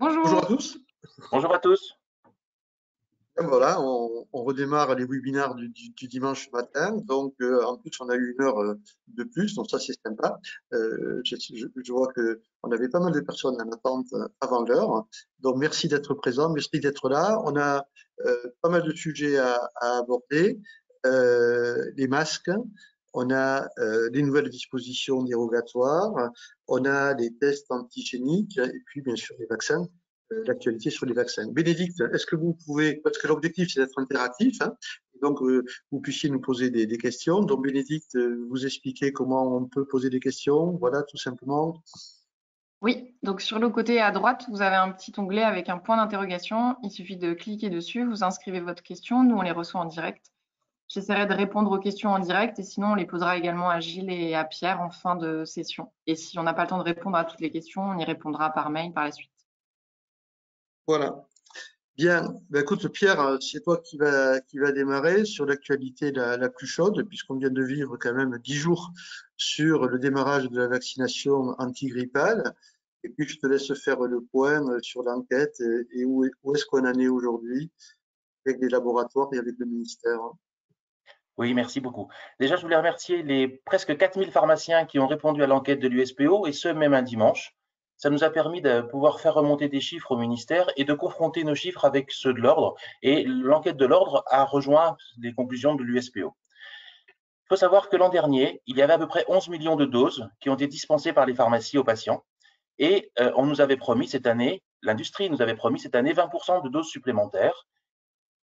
Bonjour à Bonjour. tous. Bonjour à tous. Voilà, on redémarre les webinaires du dimanche matin. Donc, en plus, on a eu 1 heure de plus, donc ça, c'est sympa. Je vois qu'on avait pas mal de personnes en attente avant l'heure. Donc, merci d'être présents, merci d'être là. On a pas mal de sujets à aborder. Les masques, on a les nouvelles dispositions dérogatoires, on a les tests antigéniques et puis, bien sûr, les vaccins. L'actualité sur les vaccins. Bénédicte, est-ce que vous pouvez, parce que l'objectif c'est d'être interactif, hein, donc vous puissiez nous poser des questions. Donc Bénédicte, vous expliquez comment on peut poser des questions, voilà, tout simplement. Oui, donc sur le côté à droite, vous avez un petit onglet avec un point d'interrogation. Il suffit de cliquer dessus, vous inscrivez votre question, nous on les reçoit en direct. J'essaierai de répondre aux questions en direct et sinon on les posera également à Gilles et à Pierre en fin de session. Et si on n'a pas le temps de répondre à toutes les questions, on y répondra par mail par la suite. Voilà. Bien, ben écoute Pierre, c'est toi qui va démarrer sur l'actualité la plus chaude, puisqu'on vient de vivre quand même 10 jours sur le démarrage de la vaccination antigrippale. Et puis je te laisse faire le point sur l'enquête et où est-ce qu'on en est aujourd'hui avec les laboratoires et avec le ministère. Oui, merci beaucoup. Déjà, je voulais remercier les presque 4000 pharmaciens qui ont répondu à l'enquête de l'USPO, et ce, même un dimanche. Ça nous a permis de pouvoir faire remonter des chiffres au ministère et de confronter nos chiffres avec ceux de l'ordre. Et l'enquête de l'ordre a rejoint les conclusions de l'USPO. Il faut savoir que l'an dernier, il y avait à peu près 11 millions de doses qui ont été dispensées par les pharmacies aux patients. Et on nous avait promis cette année, l'industrie nous avait promis cette année 20% de doses supplémentaires.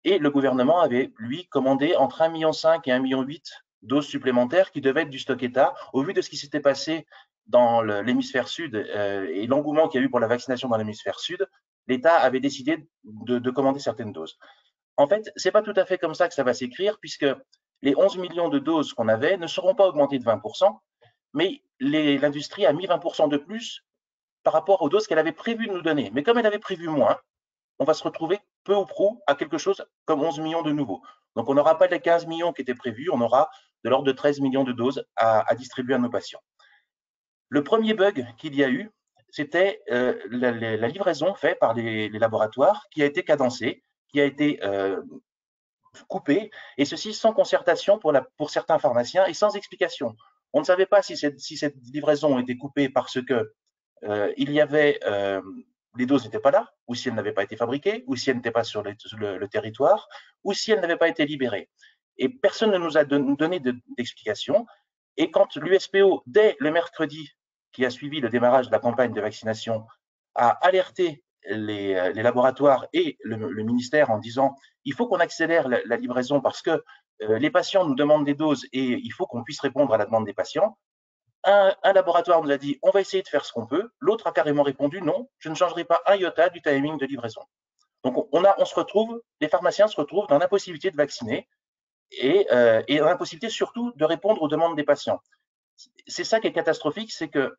Et le gouvernement avait, lui, commandé entre 1,5 million et 1,8 million doses supplémentaires qui devaient être du stock État. Au vu de ce qui s'était passé dans l'hémisphère sud et l'engouement qu'il y a eu pour la vaccination dans l'hémisphère sud, l'État avait décidé de commander certaines doses. En fait, ce n'est pas tout à fait comme ça que ça va s'écrire, puisque les 11 millions de doses qu'on avait ne seront pas augmentées de 20%, mais l'industrie a mis 20% de plus par rapport aux doses qu'elle avait prévu de nous donner. Mais comme elle avait prévu moins, on va se retrouver peu ou prou à quelque chose comme 11 millions de nouveaux. Donc, on n'aura pas les 15 millions qui étaient prévus, on aura de l'ordre de 13 millions de doses à distribuer à nos patients. Le premier bug qu'il y a eu, c'était la livraison faite par les laboratoires qui a été cadencée, qui a été coupée, et ceci sans concertation pour certains pharmaciens et sans explication. On ne savait pas si cette livraison était coupée parce que il y avait les doses n'étaient pas là, ou si elles n'avaient pas été fabriquées, ou si elles n'étaient pas sur le territoire, ou si elles n'avaient pas été libérées. Et personne ne nous a donné d'explication. Et quand l'USPO, dès le mercredi qui a suivi le démarrage de la campagne de vaccination, a alerté les laboratoires et le ministère en disant il faut qu'on accélère la livraison parce que les patients nous demandent des doses et il faut qu'on puisse répondre à la demande des patients, un laboratoire nous a dit on va essayer de faire ce qu'on peut, l'autre a carrément répondu non, je ne changerai pas un iota du timing de livraison. Donc on se retrouve, les pharmaciens se retrouvent dans l'impossibilité de vacciner et dans l'impossibilité surtout de répondre aux demandes des patients. C'est ça qui est catastrophique, c'est que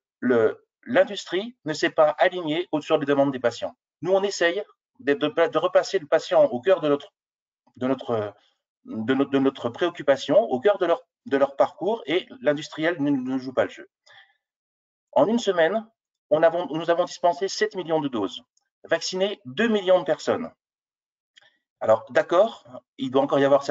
l'industrie ne s'est pas alignée sur les demandes des patients. Nous, on essaye de repasser le patient au cœur de notre préoccupation, au cœur de leur parcours, et l'industriel ne joue pas le jeu. En une semaine, nous avons dispensé 7 millions de doses, vacciné 2 millions de personnes. Alors, d'accord, il doit encore y avoir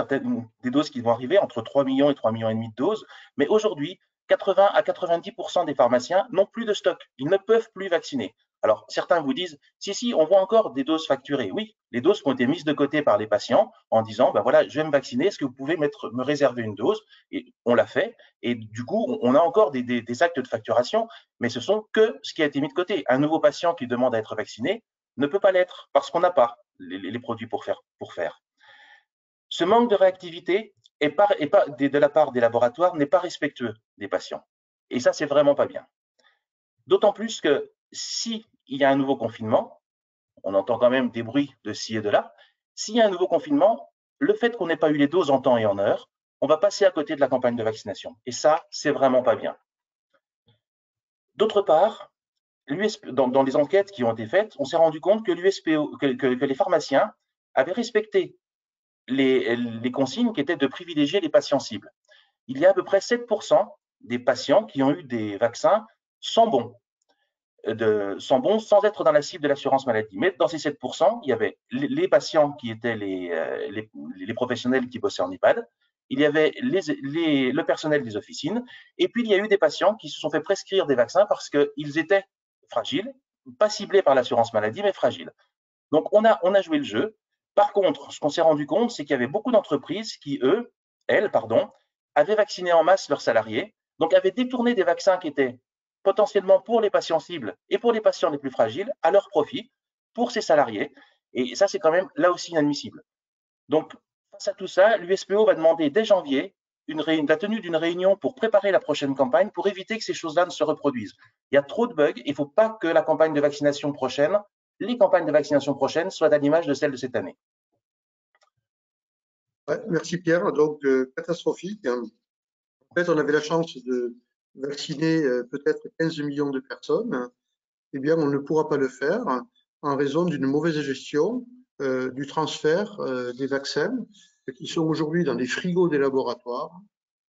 des doses qui vont arriver, entre 3 millions et 3,5 millions de doses, mais aujourd'hui, 80 à 90% des pharmaciens n'ont plus de stock. Ils ne peuvent plus vacciner. Alors, certains vous disent, si, on voit encore des doses facturées. Oui, les doses qui ont été mises de côté par les patients en disant, ben voilà, je vais me vacciner, est-ce que vous pouvez me réserver une dose? Et on l'a fait. Et du coup, on a encore des actes de facturation, mais ce sont que ce qui a été mis de côté. Un nouveau patient qui demande à être vacciné ne peut pas l'être parce qu'on n'a pas les produits pour faire. Ce manque de réactivité de la part des laboratoires n'est pas respectueux des patients. Et ça, c'est vraiment pas bien. D'autant plus que s'il y a un nouveau confinement, on entend quand même des bruits de ci et de là, s'il y a un nouveau confinement, le fait qu'on n'ait pas eu les doses en temps et en heure, on va passer à côté de la campagne de vaccination. Et ça, c'est vraiment pas bien. D'autre part, dans les enquêtes qui ont été faites, on s'est rendu compte que les pharmaciens avaient respecté les consignes qui étaient de privilégier les patients cibles. Il y a à peu près 7% des patients qui ont eu des vaccins sans bon. sont bons sans être dans la cible de l'assurance maladie. Mais dans ces 7%, il y avait les patients qui étaient les professionnels qui bossaient en EHPAD, il y avait le personnel des officines, et puis il y a eu des patients qui se sont fait prescrire des vaccins parce qu'ils étaient fragiles, pas ciblés par l'assurance maladie, mais fragiles. Donc on a joué le jeu. Par contre, ce qu'on s'est rendu compte, c'est qu'il y avait beaucoup d'entreprises qui, elles, avaient vacciné en masse leurs salariés, donc avaient détourné des vaccins qui étaient potentiellement pour les patients cibles et pour les patients les plus fragiles à leur profit pour ces salariés. Et ça, c'est quand même là aussi inadmissible. Donc, face à tout ça, l'USPO va demander dès janvier la tenue d'une réunion pour préparer la prochaine campagne pour éviter que ces choses-là ne se reproduisent. Il y a trop de bugs. Il ne faut pas que la campagne de vaccination prochaine, les campagnes de vaccination prochaines soient à l'image de celles de cette année. Ouais, merci Pierre. Donc, catastrophique. En fait, on avait la chance de vacciner peut-être 15 millions de personnes. Eh bien, on ne pourra pas le faire en raison d'une mauvaise gestion du transfert des vaccins qui sont aujourd'hui dans les frigos des laboratoires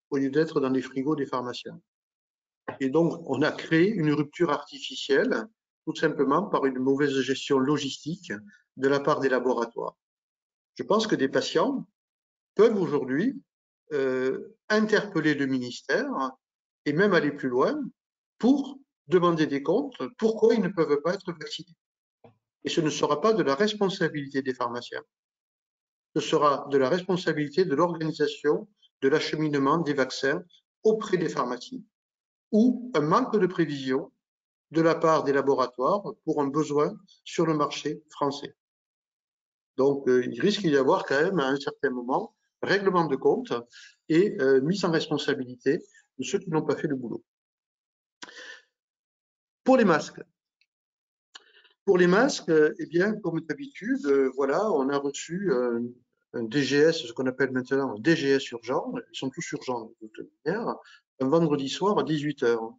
au lieu d'être dans les frigos des pharmaciens. Et donc, on a créé une rupture artificielle tout simplement par une mauvaise gestion logistique de la part des laboratoires. Je pense que des patients peuvent aujourd'hui interpeller le ministère et même aller plus loin pour demander des comptes pourquoi ils ne peuvent pas être vaccinés. Et ce ne sera pas de la responsabilité des pharmaciens. Ce sera de la responsabilité de l'organisation de l'acheminement des vaccins auprès des pharmacies ou un manque de prévision de la part des laboratoires pour un besoin sur le marché français. Donc, il risque d'y avoir quand même à un certain moment règlement de compte et mise en responsabilité de ceux qui n'ont pas fait le boulot. Pour les masques, eh bien, comme d'habitude, voilà, on a reçu un DGS, ce qu'on appelle maintenant un DGS urgent, ils sont tous urgents de toute manière, un vendredi soir à 18h.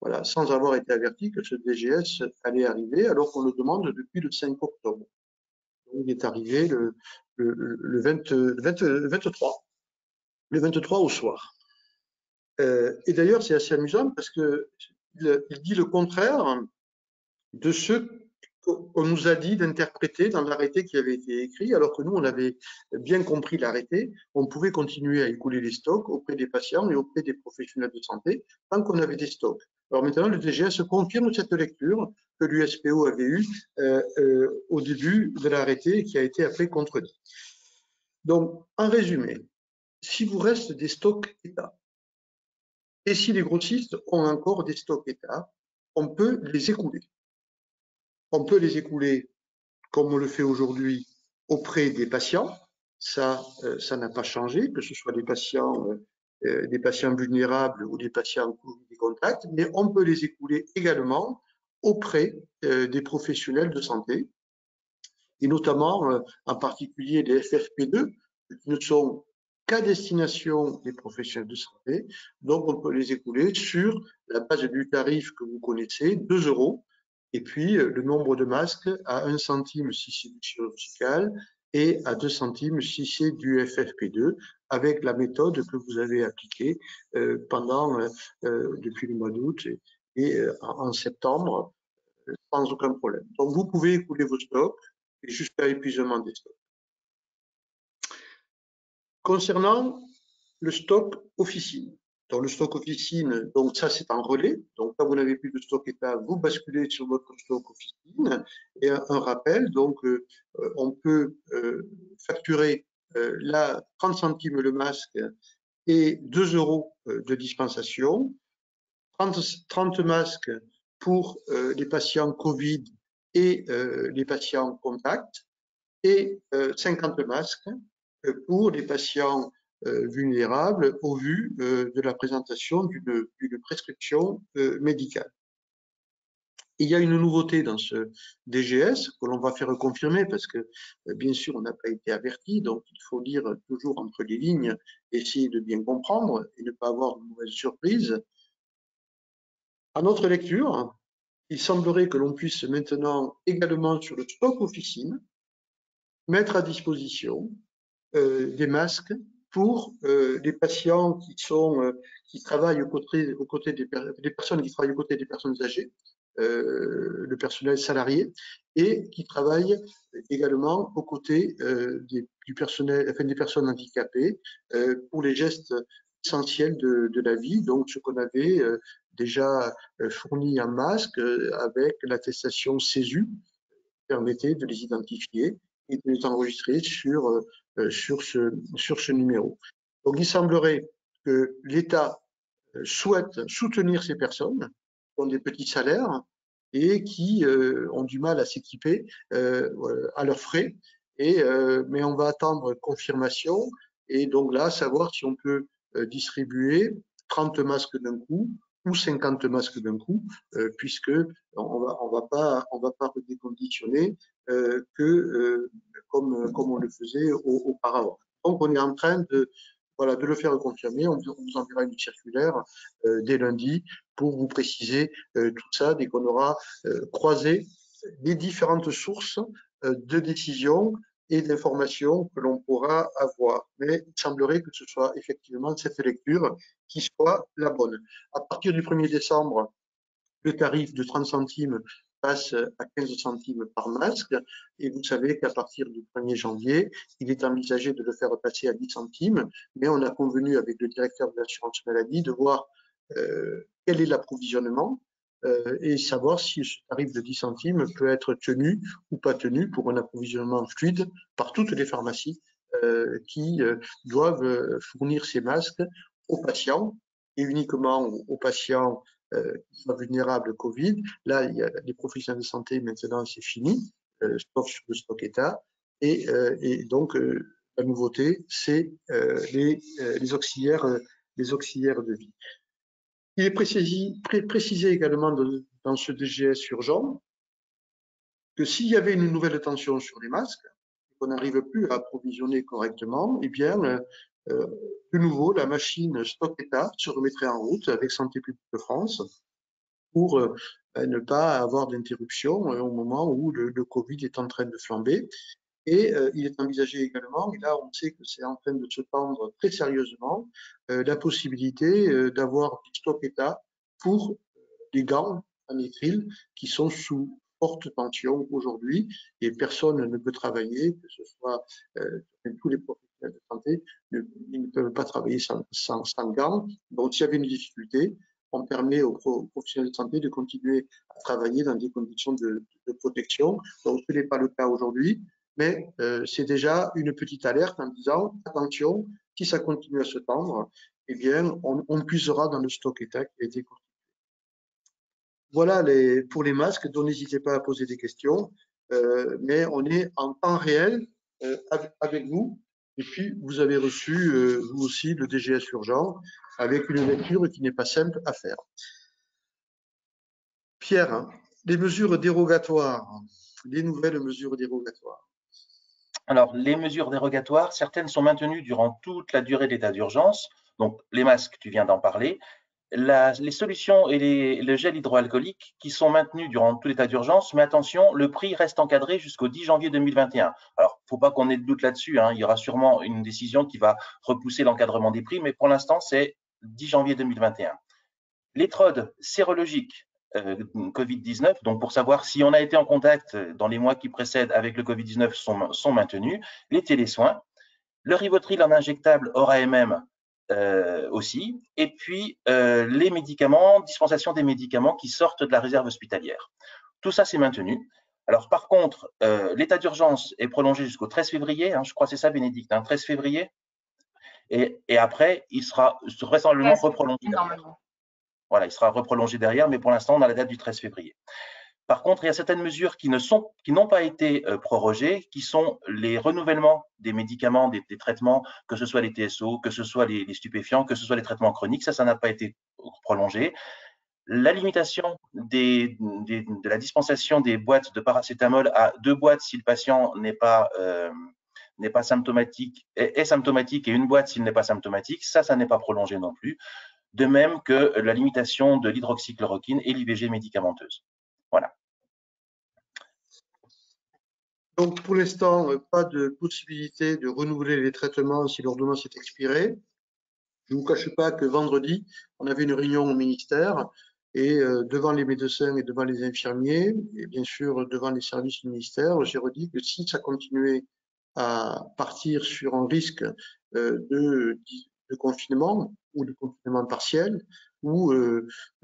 Voilà, sans avoir été averti que ce DGS allait arriver, alors qu'on le demande depuis le 5 octobre. Donc, il est arrivé le 23 au soir. Et d'ailleurs, c'est assez amusant parce qu'il dit le contraire de ce qu'on nous a dit d'interpréter dans l'arrêté qui avait été écrit, alors que nous, on avait bien compris l'arrêté, on pouvait continuer à écouler les stocks auprès des patients et auprès des professionnels de santé tant qu'on avait des stocks. Alors maintenant, le DGS confirme cette lecture que l'USPO avait eue au début de l'arrêté qui a été après contredit. Donc, en résumé, si vous reste des stocks État, et si les grossistes ont encore des stocks État, on peut les écouler. On peut les écouler comme on le fait aujourd'hui auprès des patients. Ça n'a pas changé, que ce soit des patients vulnérables ou des patients Covid contact, mais on peut les écouler également auprès des professionnels de santé, et notamment en particulier les FFP2, qui ne sont qu'à destination des professionnels de santé. Donc, on peut les écouler sur la base du tarif que vous connaissez, 2 €, et puis le nombre de masques à 1 centime si c'est du chirurgical et à 2 centimes si c'est du FFP2, avec la méthode que vous avez appliquée depuis le mois d'août et en septembre, sans aucun problème. Donc, vous pouvez écouler vos stocks jusqu'à épuisement des stocks. Concernant le stock officine, donc le stock officine, donc ça c'est en relais, donc quand vous n'avez plus de stock État, vous basculez sur votre stock officine, et un rappel, donc on peut facturer là 30 centimes le masque et 2 € de dispensation, 30 masques pour les patients Covid et les patients contact, et 50 masques pour les patients vulnérables au vu de la présentation d'une prescription médicale. Il y a une nouveauté dans ce DGS que l'on va faire confirmer parce que, bien sûr, on n'a pas été averti, donc il faut lire toujours entre les lignes, essayer de bien comprendre et ne pas avoir de mauvaises surprises. À notre lecture, il semblerait que l'on puisse maintenant également sur le stock officine mettre à disposition des masques pour les patients qui travaillent aux côtés des personnes qui travaillent aux côtés des personnes âgées, le personnel salarié et qui travaille également aux côtés du personnel, enfin, des personnes handicapées pour les gestes essentiels de la vie. Donc, ce qu'on avait déjà fourni un masque avec l'attestation CESU permettait de les identifier et de les enregistrer sur ce numéro. Donc, il semblerait que l'État souhaite soutenir ces personnes qui ont des petits salaires et qui ont du mal à s'équiper à leurs frais. Mais on va attendre confirmation et donc là, savoir si on peut distribuer 30 masques d'un coup ou 50 masques d'un coup, puisque on va pas redéconditionner comme on le faisait auparavant. Donc, on est en train de le faire confirmer. On vous enverra une circulaire dès lundi pour vous préciser tout ça dès qu'on aura croisé les différentes sources de décision et d'informations que l'on pourra avoir. Mais il semblerait que ce soit effectivement cette lecture qui soit la bonne. À partir du 1er décembre, le tarif de 30 centimes passe à 15 centimes par masque. Et vous savez qu'à partir du 1er janvier, il est envisagé de le faire passer à 10 centimes. Mais on a convenu avec le directeur de l'assurance maladie de voir quel est l'approvisionnement et savoir si ce tarif de 10 centimes peut être tenu ou pas tenu pour un approvisionnement fluide par toutes les pharmacies qui doivent fournir ces masques aux patients et uniquement aux patients qui soient vulnérables Covid. Là, il y a les professionnels de santé, maintenant c'est fini, sauf sur le stock État. Et donc, la nouveauté, c'est les auxiliaires de vie. Il est précisé également dans ce DGS urgent que s'il y avait une nouvelle tension sur les masques, qu'on n'arrive plus à approvisionner correctement, eh bien, de nouveau, la machine stock État se remettrait en route avec Santé publique de France pour ne pas avoir d'interruption au moment où le Covid est en train de flamber. Et il est envisagé également, et là on sait que c'est en train de se tendre très sérieusement, la possibilité d'avoir du stock État pour les gants en nitrile qui sont sous forte tension aujourd'hui et personne ne peut travailler, que ce soit tous les professionnels de santé, ils ne peuvent pas travailler sans gants. Donc s'il y avait une difficulté, on permet aux professionnels de santé de continuer à travailler dans des conditions de protection. Donc ce n'est pas le cas aujourd'hui, mais c'est déjà une petite alerte en disant attention, si ça continue à se tendre, eh bien on puisera dans le stock État qui a été constitué. Voilà pour les masques, donc n'hésitez pas à poser des questions, mais on est en temps réel avec vous. Et puis, vous avez reçu, vous aussi, le DGS urgent, avec une lecture qui n'est pas simple à faire. Pierre, les mesures dérogatoires, les nouvelles mesures dérogatoires. Alors, les mesures dérogatoires, certaines sont maintenues durant toute la durée de l'état d'urgence. Donc, les masques, tu viens d'en parler. Les solutions et le gel hydroalcoolique qui sont maintenus durant tout l'état d'urgence, mais attention, le prix reste encadré jusqu'au 10 janvier 2021. Alors, il ne faut pas qu'on ait de doute là-dessus, hein. Il y aura sûrement une décision qui va repousser l'encadrement des prix, mais pour l'instant, c'est 10 janvier 2021. L'étrode sérologique Covid-19, donc pour savoir si on a été en contact dans les mois qui précèdent avec le Covid-19 sont maintenus, les télésoins, le Rivotril en injectable hors AMM aussi, et puis les médicaments, dispensation des médicaments qui sortent de la réserve hospitalière. Tout ça, c'est maintenu. Alors, par contre, l'état d'urgence est prolongé jusqu'au 13 février, hein, je crois que c'est ça, Bénédicte, hein, 13 février, et après, il sera vraisemblablement reprolongé derrière. Voilà, il sera reprolongé derrière, mais pour l'instant, on a la date du 13 février. Par contre, il y a certaines mesures qui n'ont pas été prorogées, qui sont les renouvellements des médicaments, des traitements, que ce soit les TSO, que ce soit les stupéfiants, que ce soit les traitements chroniques, ça n'a pas été prolongé. La limitation de la dispensation des boîtes de paracétamol à 2 boîtes si le patient n'est pas symptomatique, est symptomatique, et 1 boîte s'il n'est pas symptomatique, ça n'est pas prolongé non plus. De même que la limitation de l'hydroxychloroquine et l'IVG médicamenteuse. Voilà. Donc, pour l'instant, pas de possibilité de renouveler les traitements si l'ordonnance est expirée. Je ne vous cache pas que vendredi, on avait une réunion au ministère Et devant les médecins et devant les infirmiers, et bien sûr devant les services du ministère, j'ai redit que si ça continuait à partir sur un risque de confinement ou de confinement partiel, ou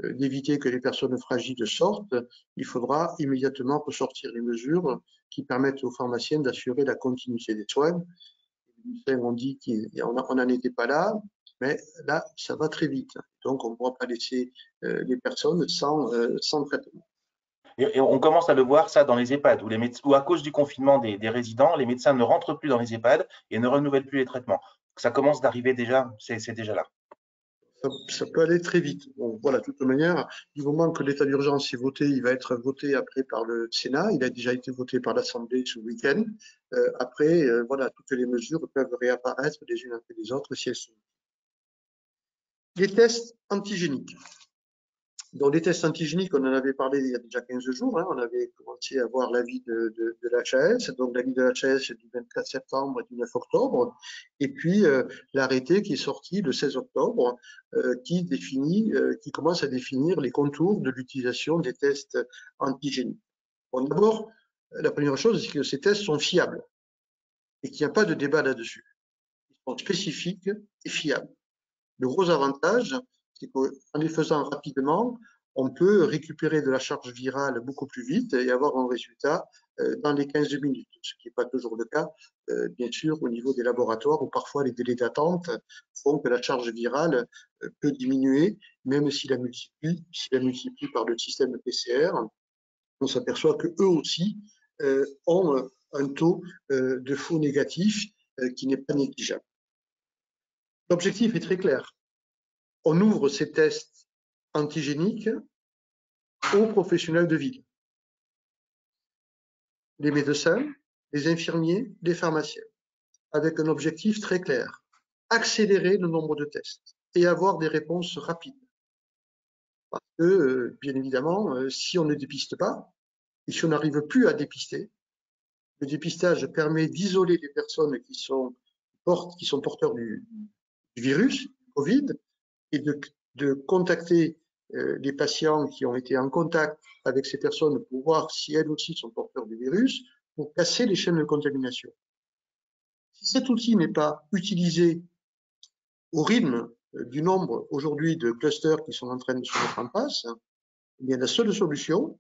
d'éviter que les personnes fragiles sortent, il faudra immédiatement ressortir les mesures qui permettent aux pharmaciens d'assurer la continuité des soins. Les médecins ont dit qu'on n'en était pas là, mais là, ça va très vite. Donc, on ne pourra pas laisser les personnes sans traitement. Et on commence à le voir ça dans les EHPAD, où à cause du confinement des résidents, les médecins ne rentrent plus dans les EHPAD et ne renouvellent plus les traitements. Ça commence d'arriver déjà, c'est déjà là. Ça peut aller très vite. Bon, voilà, de toute manière, du moment que l'état d'urgence est voté, il va être voté après par le Sénat. Il a déjà été voté par l'Assemblée ce week-end. Après, voilà, toutes les mesures peuvent réapparaître les unes après les autres si elles sont. Les tests antigéniques. Donc, les tests antigéniques, on en avait parlé il y a déjà 15 jours. Hein, on avait commencé à voir l'avis de l'HAS. Donc, l'avis de l'HAS du 24 septembre et du 9 octobre. Et puis, l'arrêté qui est sorti le 16 octobre, qui commence à définir les contours de l'utilisation des tests antigéniques. Bon, d'abord, la première chose, c'est que ces tests sont fiables et qu'il n'y a pas de débat là-dessus. Ils sont spécifiques et fiables. Le gros avantage, c'est qu'en les faisant rapidement, on peut récupérer de la charge virale beaucoup plus vite et avoir un résultat dans les 15 minutes, ce qui n'est pas toujours le cas, bien sûr, au niveau des laboratoires où parfois les délais d'attente font que la charge virale peut diminuer, même s'il la multiplie par le système PCR. On s'aperçoit qu'eux aussi ont un taux de faux négatif qui n'est pas négligeable. L'objectif est très clair. On ouvre ces tests antigéniques aux professionnels de ville. Les médecins, les infirmiers, les pharmaciens, avec un objectif très clair. Accélérer le nombre de tests et avoir des réponses rapides. Parce que, bien évidemment, si on ne dépiste pas, et si on n'arrive plus à dépister, le dépistage permet d'isoler les personnes qui sont porteurs du virus, Covid, et de contacter les patients qui ont été en contact avec ces personnes pour voir si elles aussi sont porteurs du virus, pour casser les chaînes de contamination. Si cet outil n'est pas utilisé au rythme du nombre aujourd'hui de clusters qui sont en train de se mettre en place, eh bien la seule solution,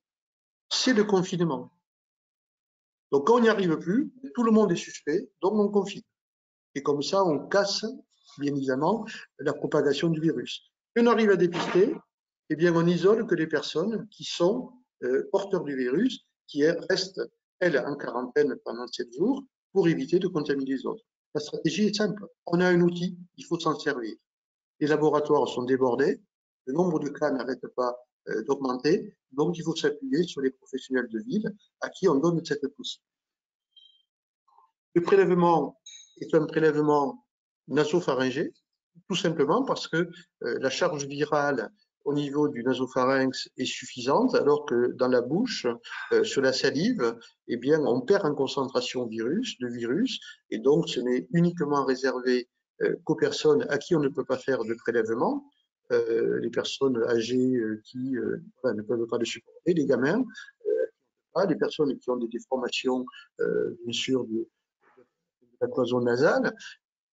c'est le confinement. Donc quand on n'y arrive plus, tout le monde est suspect, donc on confine. Et comme ça, on casse, bien évidemment, la propagation du virus. Si on arrive à dépister, eh bien, on isole que les personnes qui sont porteurs du virus, qui restent, elles, en quarantaine pendant 7 jours, pour éviter de contaminer les autres. La stratégie est simple. On a un outil, il faut s'en servir. Les laboratoires sont débordés, le nombre de cas n'arrête pas d'augmenter, donc il faut s'appuyer sur les professionnels de ville à qui on donne cette possibilité. Le prélèvement est un prélèvement nasopharyngé, tout simplement parce que la charge virale au niveau du nasopharynx est suffisante, alors que dans la bouche, sur la salive, eh bien, on perd en concentration de virus, et donc ce n'est uniquement réservé qu'aux personnes à qui on ne peut pas faire de prélèvement, les personnes âgées qui ne peuvent pas le supporter, les gamins, les personnes qui ont des déformations, bien sûr, de la cloison nasale,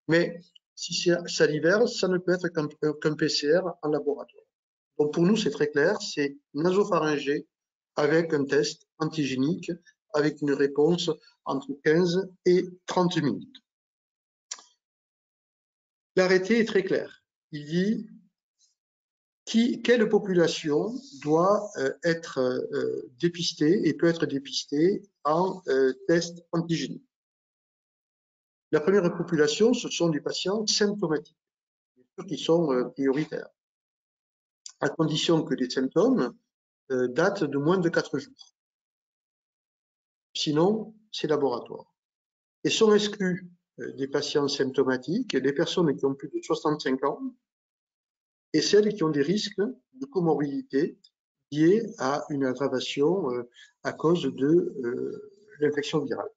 mais si c'est salivaire, ça ne peut être qu'un PCR en laboratoire. Donc pour nous, c'est très clair, c'est nasopharyngé avec un test antigénique avec une réponse entre 15 et 30 minutes. L'arrêté est très clair. Il dit quelle population doit être dépistée et peut être dépistée en test antigénique. La première population, ce sont les patients symptomatiques, ceux qui sont prioritaires, à condition que les symptômes datent de moins de 4 jours. Sinon, c'est laboratoire. Et sont exclus des patients symptomatiques les personnes qui ont plus de 65 ans et celles qui ont des risques de comorbidité liés à une aggravation à cause de l'infection virale.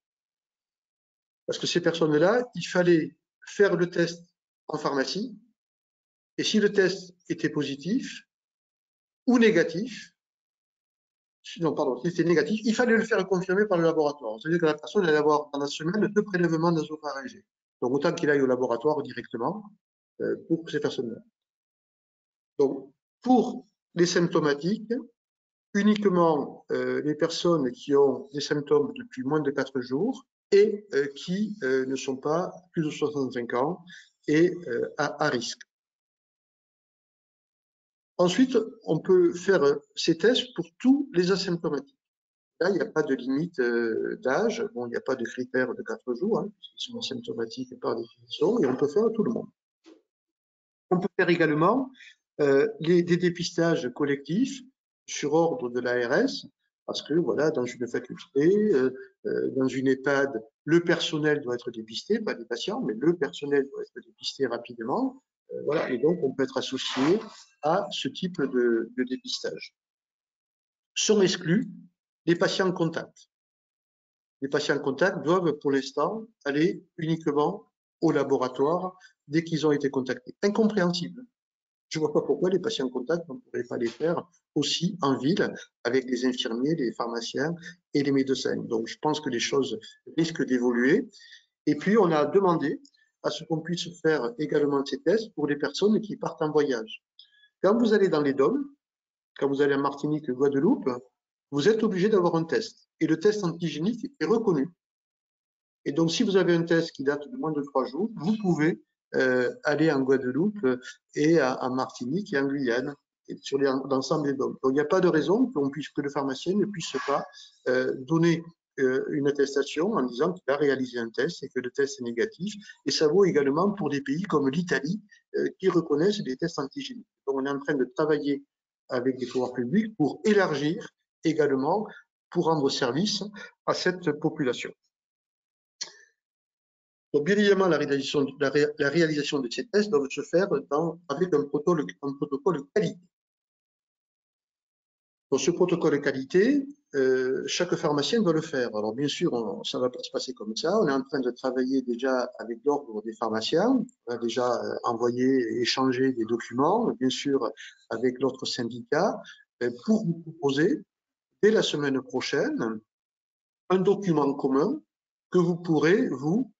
Parce que ces personnes-là, il fallait faire le test en pharmacie, et si le test était positif, ou négatif, non, pardon, si c'était négatif, il fallait le faire confirmer par le laboratoire. C'est-à-dire que la personne allait avoir dans la semaine 2 prélèvements nasopharyngés. Donc, autant qu'il aille au laboratoire directement pour ces personnes-là. Donc, pour les symptomatiques, uniquement les personnes qui ont des symptômes depuis moins de 4 jours et qui ne sont pas plus de 65 ans et à risque. Ensuite, on peut faire ces tests pour tous les asymptomatiques. Là, il n'y a pas de limite d'âge, bon, il n'y a pas de critère de 4 jours, hein, puisqu'ils sont asymptomatiques par définition, et on peut faire à tout le monde. On peut faire également des dépistages collectifs sur ordre de l'ARS, parce que voilà, dans une faculté, dans une EHPAD, le personnel doit être dépisté, pas les patients, mais le personnel doit être dépisté rapidement. Voilà, et donc on peut être associé à ce type de dépistage. Sont exclus les patients contacts. Les patients contacts doivent pour l'instant aller uniquement au laboratoire dès qu'ils ont été contactés. Incompréhensible. Je ne vois pas pourquoi les patients contacts, on ne pourrait pas les faire aussi en ville avec les infirmiers, les pharmaciens et les médecins. Donc, je pense que les choses risquent d'évoluer. Et puis, on a demandé à ce qu'on puisse faire également ces tests pour les personnes qui partent en voyage. Quand vous allez dans les DOM, quand vous allez en Martinique, Guadeloupe, vous êtes obligé d'avoir un test. Et le test antigénique est reconnu. Et donc, si vous avez un test qui date de moins de 3 jours, vous pouvez aller en Guadeloupe et en Martinique et en Guyane, et sur l'ensemble des DOM. Donc, il n'y a pas de raison que le pharmacien ne puisse pas donner une attestation en disant qu'il a réalisé un test et que le test est négatif. Et ça vaut également pour des pays comme l'Italie qui reconnaissent des tests antigéniques. Donc, on est en train de travailler avec les pouvoirs publics pour élargir également, pour rendre service à cette population. Donc, bien évidemment, la réalisation de ces tests doit se faire avec un protocole qualité. Dans ce protocole qualité, chaque pharmacien doit le faire. Alors, bien sûr, ça ne va pas se passer comme ça. On est en train de travailler déjà avec l'ordre des pharmaciens. On a déjà envoyé et échangé des documents, bien sûr, avec l'autre syndicat, pour vous proposer, dès la semaine prochaine, un document commun que vous pourrez, vous,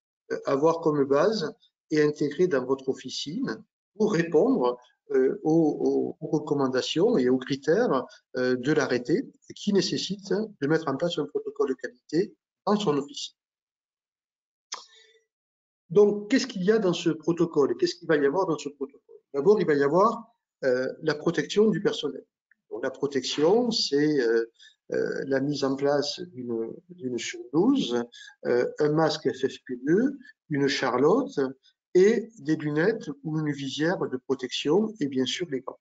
avoir comme base et intégrer dans votre officine pour répondre aux recommandations et aux critères de l'arrêté qui nécessite de mettre en place un protocole de qualité dans son officine. Donc, qu'est-ce qu'il y a dans ce protocole? Qu'est-ce qu'il va y avoir dans ce protocole? D'abord, il va y avoir la protection du personnel. Donc, la protection, c'est la mise en place d'une surdose, un masque FFP2, une charlotte et des lunettes ou une visière de protection et bien sûr les gants.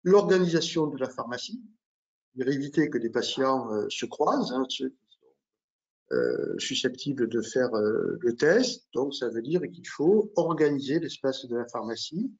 L'organisation de la pharmacie, pour éviter que les patients se croisent, hein, ceux qui sont susceptibles de faire le test. Donc, ça veut dire qu'il faut organiser l'espace de la pharmacie.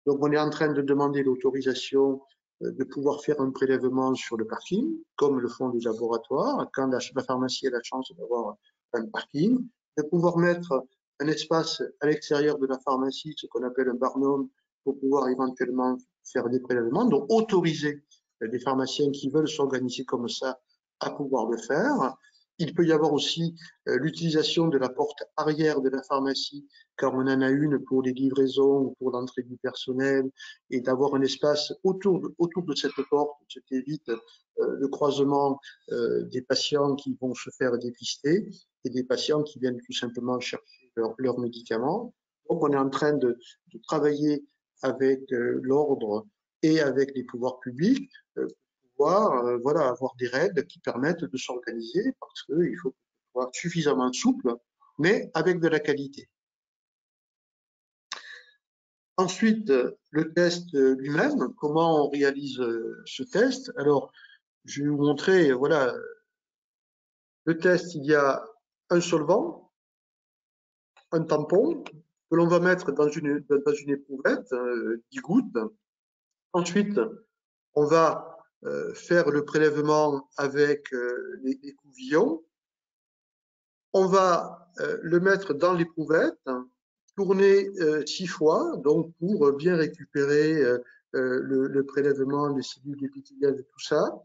Donc, on est en train de demander l'autorisation de pouvoir faire un prélèvement sur le parking, comme le font les laboratoires, quand la pharmacie a la chance d'avoir un parking, de pouvoir mettre un espace à l'extérieur de la pharmacie, ce qu'on appelle un barnum, pour pouvoir éventuellement faire des prélèvements, donc autoriser les pharmaciens qui veulent s'organiser comme ça à pouvoir le faire. Il peut y avoir aussi l'utilisation de la porte arrière de la pharmacie, car on en a une pour les livraisons ou pour l'entrée du personnel, et d'avoir un espace autour de cette porte, ce qui évite le croisement des patients qui vont se faire dépister et des patients qui viennent tout simplement chercher leurs médicaments. Donc, on est en train de travailler avec l'ordre et avec les pouvoirs publics voilà, avoir des règles qui permettent de s'organiser parce qu'il faut être suffisamment souple, mais avec de la qualité. Ensuite, le test lui-même, comment on réalise ce test? Alors, je vais vous montrer, voilà, le test, il y a un solvant, un tampon, que l'on va mettre dans une éprouvette, 10 gouttes. Ensuite, on va faire le prélèvement avec les couvillons. On va le mettre dans l'éprouvette, tourner 6 fois, donc pour bien récupérer le prélèvement, les cellules épithéliales, tout ça.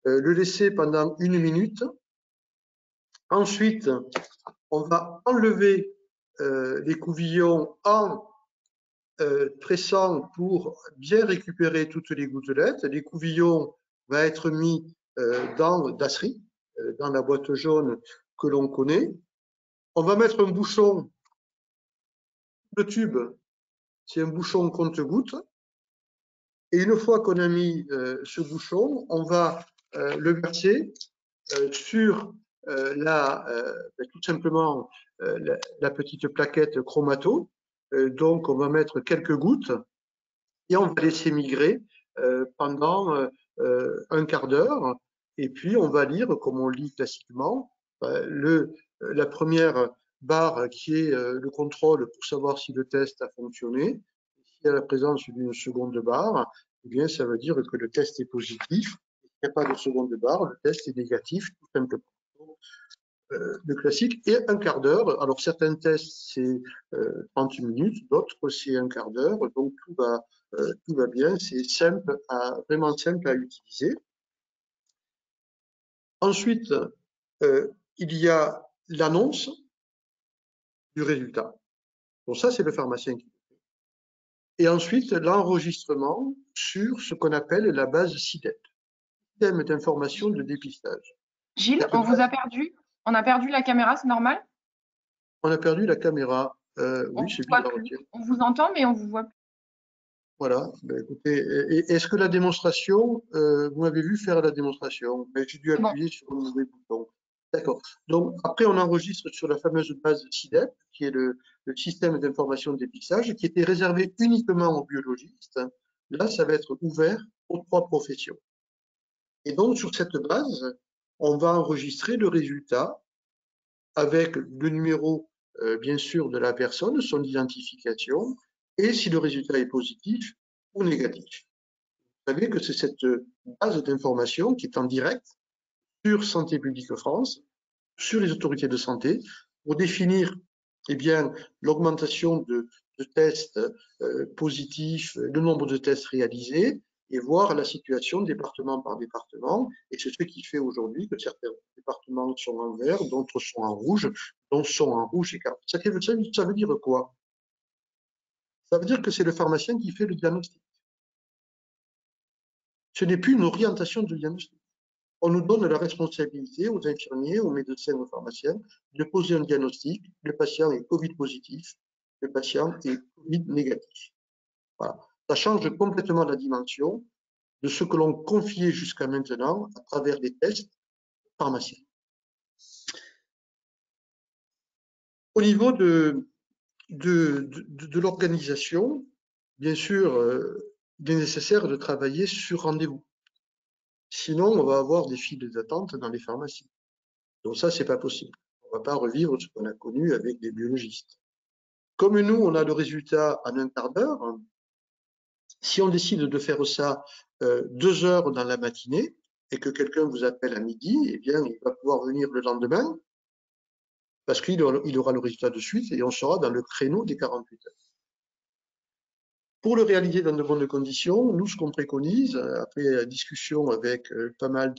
Le laisser pendant 1 minute. Ensuite, on va enlever les couvillons en pressant pour bien récupérer toutes les gouttelettes. Les couvillons vont être mis dans Dasserie, dans la boîte jaune que l'on connaît. On va mettre un bouchon. Le tube, c'est un bouchon compte-gouttes. Et une fois qu'on a mis ce bouchon, on va le verser sur tout simplement la petite plaquette chromato. Donc, on va mettre quelques gouttes et on va laisser migrer pendant un quart d'heure. Et puis, on va lire, comme on lit classiquement, la première barre qui est le contrôle pour savoir si le test a fonctionné. S'il y a la présence d'une seconde barre, eh bien, ça veut dire que le test est positif. S'il n'y a pas de seconde barre, le test est négatif, tout simplement. Le classique, et un quart d'heure. Alors, certains tests, c'est 30 minutes, d'autres, c'est un quart d'heure. Donc, tout va bien. C'est simple, vraiment simple à utiliser. Ensuite, il y a l'annonce du résultat. Donc, ça, c'est le pharmacien qui le fait. Et ensuite, l'enregistrement sur ce qu'on appelle la base SIDEP, système d'information de dépistage. Gilles, on vous a perdu. On a perdu la caméra, c'est normal? On a perdu la caméra. Oui, c'est bizarre. On vous entend, mais on vous voit plus. Voilà. Ben, écoutez, est-ce que la démonstration, vous m'avez vu faire la démonstration? Ben, j'ai dû appuyer sur le mauvais bouton. D'accord. Donc, après, on enregistre sur la fameuse base SIDEP, qui est le système d'information de dépistage, qui était réservé uniquement aux biologistes. Là, ça va être ouvert aux 3 professions. Et donc, sur cette base, on va enregistrer le résultat avec le numéro, bien sûr, de la personne, son identification, et si le résultat est positif ou négatif. Vous savez que c'est cette base d'information qui est en direct sur Santé publique France, sur les autorités de santé, pour définir eh bien, l'augmentation de tests positifs, le nombre de tests réalisés, et voir la situation département par département. Et c'est ce qui fait aujourd'hui que certains départements sont en vert, d'autres sont en rouge, d'autres sont en rouge et carton. Ça veut dire quoi? Ça veut dire que c'est le pharmacien qui fait le diagnostic. Ce n'est plus une orientation de diagnostic. On nous donne la responsabilité aux infirmiers, aux médecins, aux pharmaciens de poser un diagnostic. Le patient est Covid positif, le patient est Covid négatif. Voilà. Ça change complètement la dimension de ce que l'on confiait jusqu'à maintenant à travers les tests pharmaciens. Au niveau de l'organisation, bien sûr, il est nécessaire de travailler sur rendez-vous. Sinon, on va avoir des files d'attente dans les pharmacies. Donc ça, c'est pas possible. On ne va pas revivre ce qu'on a connu avec des biologistes. Comme nous, on a le résultat en un quart d'heure, si on décide de faire ça 2 heures dans la matinée et que quelqu'un vous appelle à midi, eh bien, il va pouvoir venir le lendemain parce qu'il aura le résultat de suite et on sera dans le créneau des 48 heures. Pour le réaliser dans de bonnes conditions, nous, ce qu'on préconise, après la discussion avec pas mal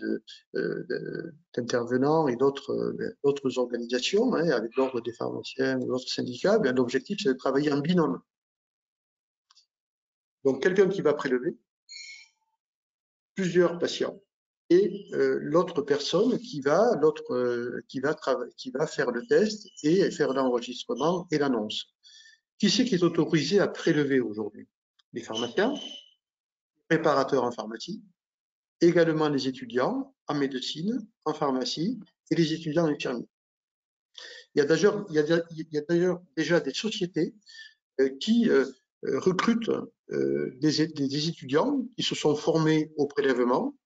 d'intervenants et d'autres organisations, avec l'ordre des pharmaciens, d'autres syndicats, l'objectif, c'est de travailler en binôme. Donc, quelqu'un qui va prélever plusieurs patients et l'autre personne qui va faire le test et faire l'enregistrement et l'annonce. Qui c'est qui est autorisé à prélever aujourd'hui? Les pharmaciens, les préparateurs en pharmacie, également les étudiants en médecine, en pharmacie et les étudiants en infirmiers. Il y a d'ailleurs déjà des sociétés qui recrutent des étudiants qui se sont formés au prélèvement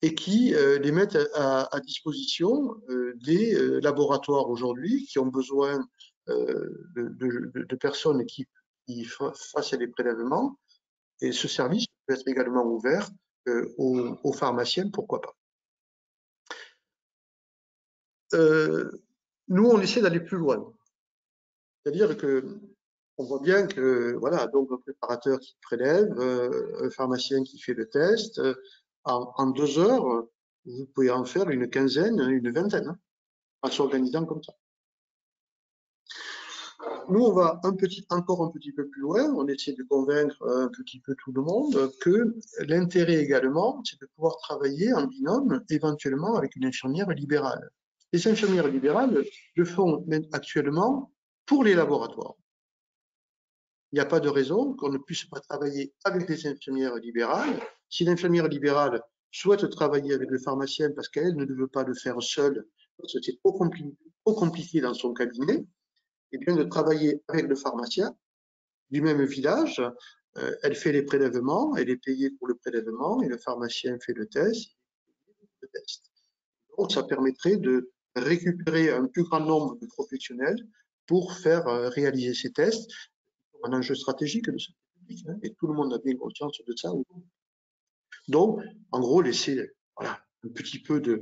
et qui les mettent à disposition des laboratoires aujourd'hui qui ont besoin de personnes qui fassent les prélèvements. Et ce service peut être également ouvert aux pharmaciens, pourquoi pas. Nous, on essaie d'aller plus loin. C'est-à-dire que on voit bien que, voilà, donc un préparateur qui prélève, un pharmacien qui fait le test, en 2 heures, vous pouvez en faire une quinzaine, une vingtaine, hein, en s'organisant comme ça. Nous, on va encore un petit peu plus loin, on essaie de convaincre un petit peu tout le monde que l'intérêt également, c'est de pouvoir travailler en binôme, éventuellement avec une infirmière libérale. Les infirmières libérales le font actuellement pour les laboratoires. Il n'y a pas de raison qu'on ne puisse pas travailler avec des infirmières libérales. Si l'infirmière libérale souhaite travailler avec le pharmacien parce qu'elle ne veut pas le faire seule, parce que c'est trop compliqué dans son cabinet, et bien de travailler avec le pharmacien du même village, elle fait les prélèvements, elle est payée pour le prélèvement et le pharmacien fait le test. Donc ça permettrait de récupérer un plus grand nombre de professionnels pour faire réaliser ces tests. Un enjeu stratégique de ce public, hein, et tout le monde a bien conscience de ça. Donc, en gros, laisser voilà, un petit peu de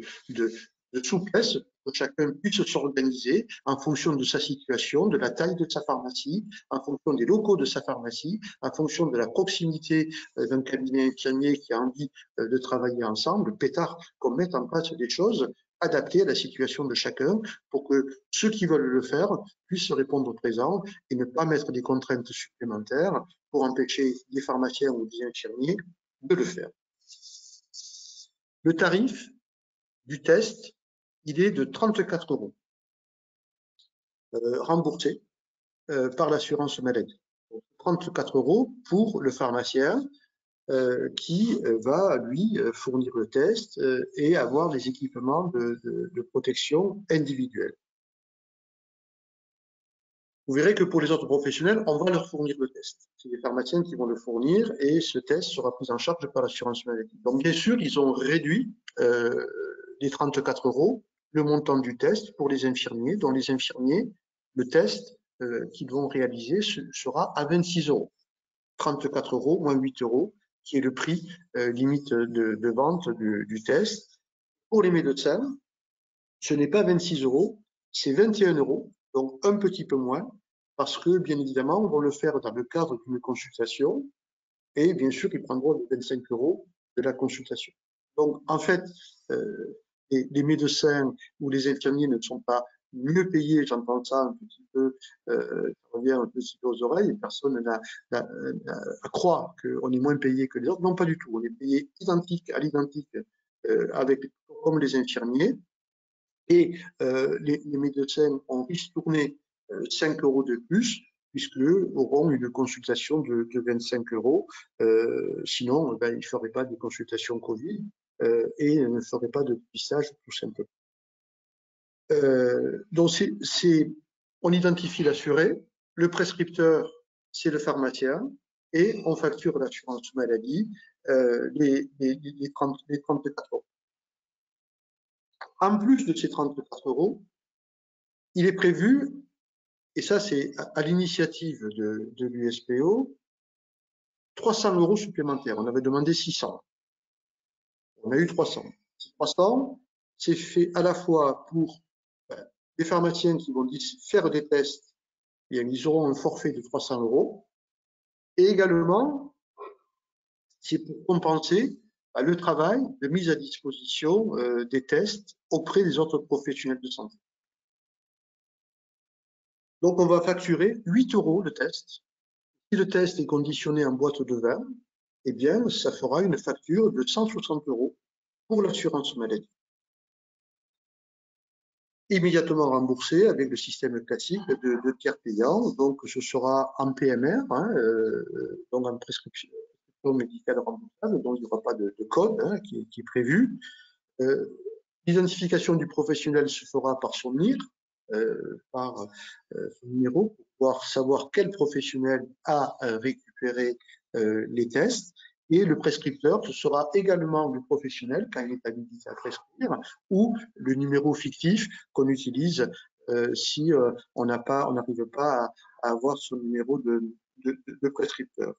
souplesse pour que chacun puisse s'organiser en fonction de sa situation, de la taille de sa pharmacie, en fonction des locaux de sa pharmacie, en fonction de la proximité d'un cabinet infirmier qui a envie de travailler ensemble, pétard, qu'on mette en place des choses adaptées à la situation de chacun pour que ceux qui veulent le faire puissent répondre présent et ne pas mettre des contraintes supplémentaires pour empêcher des pharmaciens ou des infirmiers de le faire. Le tarif du test, il est de 34 € remboursé par l'assurance maladie. 34 € pour le pharmacien qui va, lui, fournir le test et avoir des équipements de protection individuelle. Vous verrez que pour les autres professionnels, on va leur fournir le test. C'est les pharmaciens qui vont le fournir et ce test sera pris en charge par l'assurance maladie. Donc, bien sûr, ils ont réduit les 34 € le montant du test pour les infirmiers, dont les infirmiers, le test qu'ils vont réaliser sera à 26 €. 34 € moins 8 €, qui est le prix limite de vente du test. Pour les médecins, ce n'est pas 26 €, c'est 21 €, donc un petit peu moins, parce que bien évidemment, on va le faire dans le cadre d'une consultation, et bien sûr, ils prendront les 25 € de la consultation. Donc, en fait, les médecins ou les infirmiers ne sont pas mieux payés, j'entends ça un petit peu, ça revient un petit peu aux oreilles, personne n'a à croire qu'on est moins payé que les autres. Non, pas du tout, on est payé identique à l'identique comme les infirmiers. Et les médecins ont ristourné 5 € de plus, puisqu'eux auront une consultation de 25 €. Sinon, ben, ils ne feraient pas de consultation Covid et ne feraient pas de dépistage, tout simplement. Donc, on identifie l'assuré, le prescripteur, c'est le pharmacien, et on facture l'assurance maladie les 34 €. En plus de ces 34 €, il est prévu, et ça c'est à l'initiative de l'USPO, 300 € supplémentaires. On avait demandé 600. On a eu 300. Ces 300, c'est fait à la fois pour les pharmaciens qui vont faire des tests, et ils auront un forfait de 300 €, et également, c'est pour compenser le travail de mise à disposition des tests auprès des autres professionnels de santé. Donc, on va facturer 8 € le test. Si le test est conditionné en boîte de vin, eh bien, ça fera une facture de 160 € pour l'assurance maladie. Immédiatement remboursé avec le système classique de tiers payant. Donc, ce sera en PMR, hein, donc en prescription médicale remboursable, donc il n'y aura pas de code hein, qui est prévu. L'identification du professionnel se fera par son NIR, par son numéro, pour pouvoir savoir quel professionnel a récupéré les tests. Et le prescripteur, ce sera également le professionnel quand il est habilité à prescrire, ou le numéro fictif qu'on utilise si on n'arrive pas à avoir son numéro de prescripteur.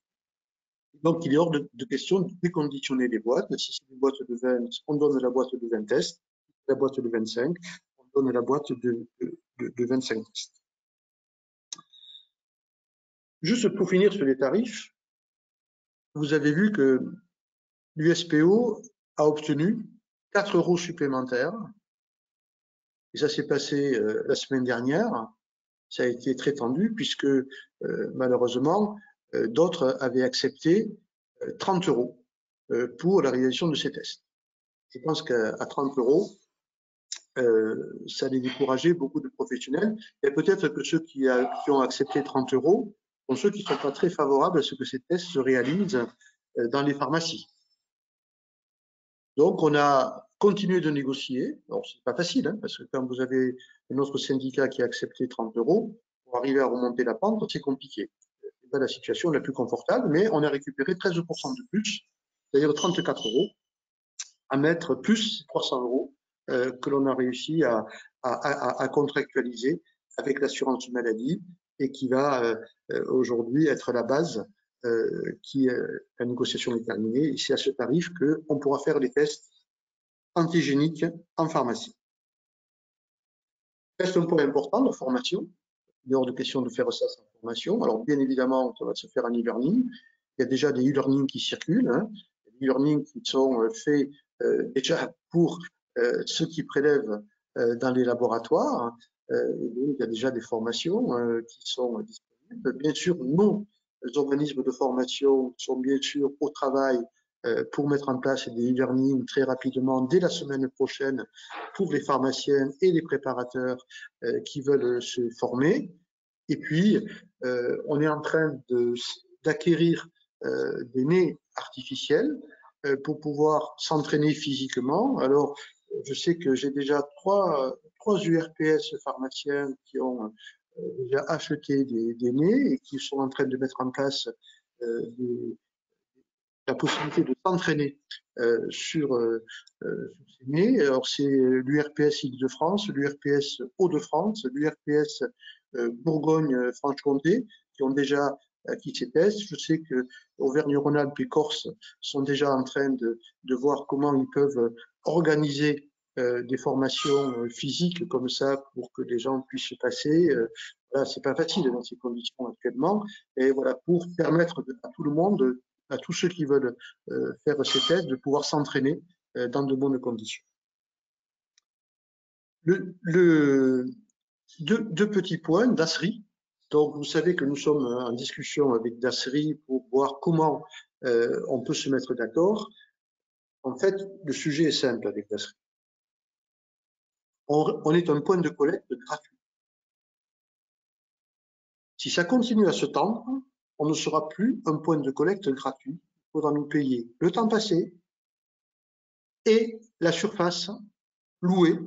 Donc, il est hors de question de déconditionner les boîtes. Si c'est une boîte de 20, on donne la boîte de 20 tests. La boîte de 25, on donne la boîte de 25 tests. Juste pour finir sur les tarifs, vous avez vu que l'USPO a obtenu 4 € supplémentaires. Et ça s'est passé la semaine dernière. Ça a été très tendu puisque malheureusement, d'autres avaient accepté 30 € pour la réalisation de ces tests. Je pense qu'à 30 €, ça allait décourager beaucoup de professionnels. Et peut-être que ceux qui ont accepté 30 € sont ceux qui ne sont pas très favorables à ce que ces tests se réalisent dans les pharmacies. Donc, on a continué de négocier. Alors, c'est pas facile, hein, parce que quand vous avez un autre syndicat qui a accepté 30 €, pour arriver à remonter la pente, c'est compliqué. C'est pas la situation la plus confortable, mais on a récupéré 13% de plus, c'est-à-dire 34 € à mettre plus 300 € que l'on a réussi à contractualiser avec l'assurance maladie et qui va aujourd'hui être la base la négociation est terminée. Et c'est à ce tarif qu'on pourra faire les tests antigéniques en pharmacie. C'est un point important de formation. Il est hors de question de faire ça sans formation. Alors, bien évidemment, ça va se faire en e-learning. Il y a déjà des e-learning qui circulent, hein. Des e-learning qui sont faits déjà pour ceux qui prélèvent dans les laboratoires. Il y a déjà des formations qui sont disponibles. Bien sûr, nos organismes de formation sont bien sûr au travail pour mettre en place des e-learning très rapidement dès la semaine prochaine pour les pharmaciens et les préparateurs qui veulent se former. Et puis, on est en train d'acquérir des nez artificiels pour pouvoir s'entraîner physiquement. Alors, je sais que j'ai déjà trois URPS pharmaciens qui ont déjà acheté des nez et qui sont en train de mettre en place la possibilité de s'entraîner sur ces nez. Alors, c'est l'URPS Île-de-France, l'URPS Hauts-de-France, l'URPS Bourgogne-Franche-Comté qui ont déjà acquis ces tests. Je sais que Auvergne-Rhône-Alpes et Corse sont déjà en train de voir comment ils peuvent organiser des formations physiques comme ça pour que les gens puissent se passer. Voilà, c'est pas facile dans ces conditions actuellement. Et voilà, pour permettre à tout le monde, à tous ceux qui veulent faire ces tests, de pouvoir s'entraîner dans de bonnes conditions. Deux petits points, Dasri. Donc, vous savez que nous sommes en discussion avec Dasri pour voir comment on peut se mettre d'accord. En fait, le sujet est simple avec Dasri. On est un point de collecte gratuit. Si ça continue à se tendre, on ne sera plus un point de collecte gratuit. Il faudra nous payer le temps passé et la surface louée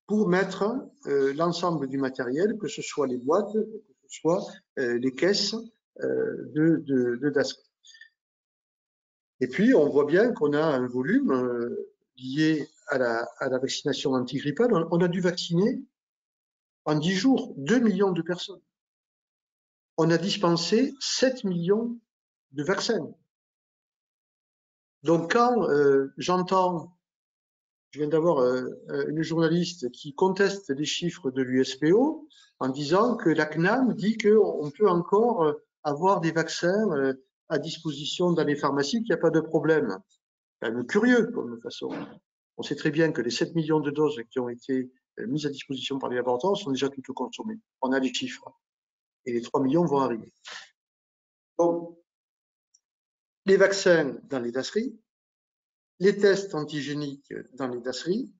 pour mettre l'ensemble du matériel, que ce soit les boîtes, que ce soit les caisses de Dasri. Et puis, on voit bien qu'on a un volume lié à la vaccination antigrippale. On a dû vacciner en 10 jours 2 millions de personnes. On a dispensé 7 millions de vaccins. Donc, quand j'entends, je viens d'avoir une journaliste qui conteste les chiffres de l'USPO en disant que la CNAM dit qu'on peut encore avoir des vaccins à disposition dans les pharmacies, qu'il n'y a pas de problème. C'est quand même curieux, de toute façon. On sait très bien que les 7 millions de doses qui ont été mises à disposition par les laboratoires sont déjà toutes consommées. On a les chiffres. Et les 3 millions vont arriver. Donc, les vaccins dans les Dasri, les tests antigéniques dans les Dasri,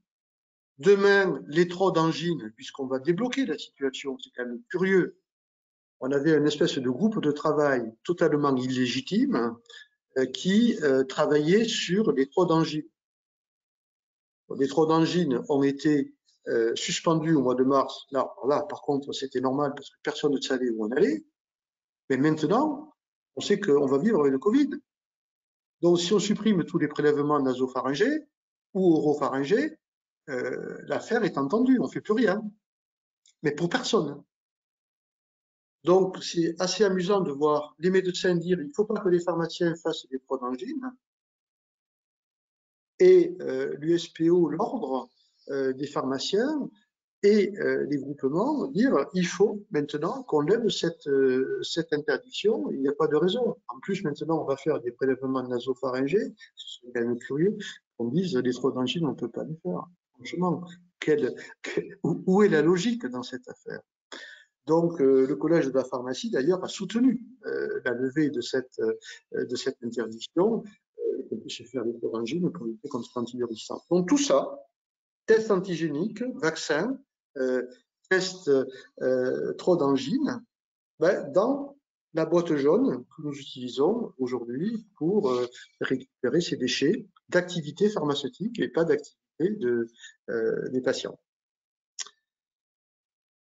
demain, les trop d'angines, puisqu'on va débloquer la situation, c'est quand même curieux. On avait une espèce de groupe de travail totalement illégitime qui travaillait sur les trop d'angines. Les trop d'angines ont été suspendus au mois de mars. Là, par contre, c'était normal parce que personne ne savait où on allait. Mais maintenant, on sait qu'on va vivre avec le Covid. Donc, si on supprime tous les prélèvements nasopharyngés ou oropharyngés, l'affaire est entendue, on ne fait plus rien. Mais pour personne. Donc, c'est assez amusant de voir les médecins dire il ne faut pas que les pharmaciens fassent des trop d'angines. Et l'USPO, l'ordre des pharmaciens, et les groupements dire il faut maintenant qu'on lève cette interdiction, il n'y a pas de raison. En plus, maintenant, on va faire des prélèvements nasopharyngés, c'est quand même curieux qu'on dise les trogangines, on ne peut pas les faire. Franchement, où est la logique dans cette affaire? Donc, le Collège de la pharmacie, d'ailleurs, a soutenu la levée de cette interdiction, qu'on puisse faire des trogangines pour lutter contre l'antivirusance. Donc, tout ça, test antigénique, vaccin, test trogangine, dans la boîte jaune que nous utilisons aujourd'hui pour récupérer ces déchets d'activité pharmaceutique et pas d'activité des patients.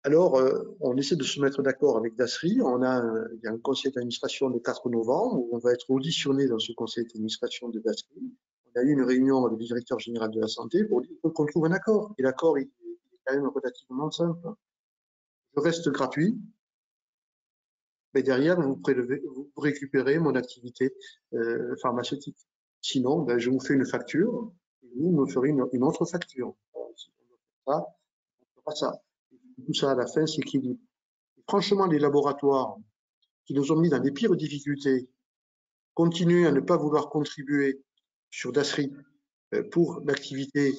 Alors, on essaie de se mettre d'accord avec DASRI. Il y a un conseil d'administration le 4 novembre où on va être auditionné dans ce conseil d'administration de DASRI. On a eu une réunion avec le directeur général de la santé pour dire qu'on trouve un accord. Et l'accord est quand même relativement simple. Je reste gratuit, mais derrière, vous récupérez mon activité pharmaceutique. Sinon, je vous fais une facture et vous me ferez une autre facture. Si on fera ça. Tout ça, à la fin, s'équilibre. Franchement, les laboratoires qui nous ont mis dans les pires difficultés continuent à ne pas vouloir contribuer sur DASRI pour l'activité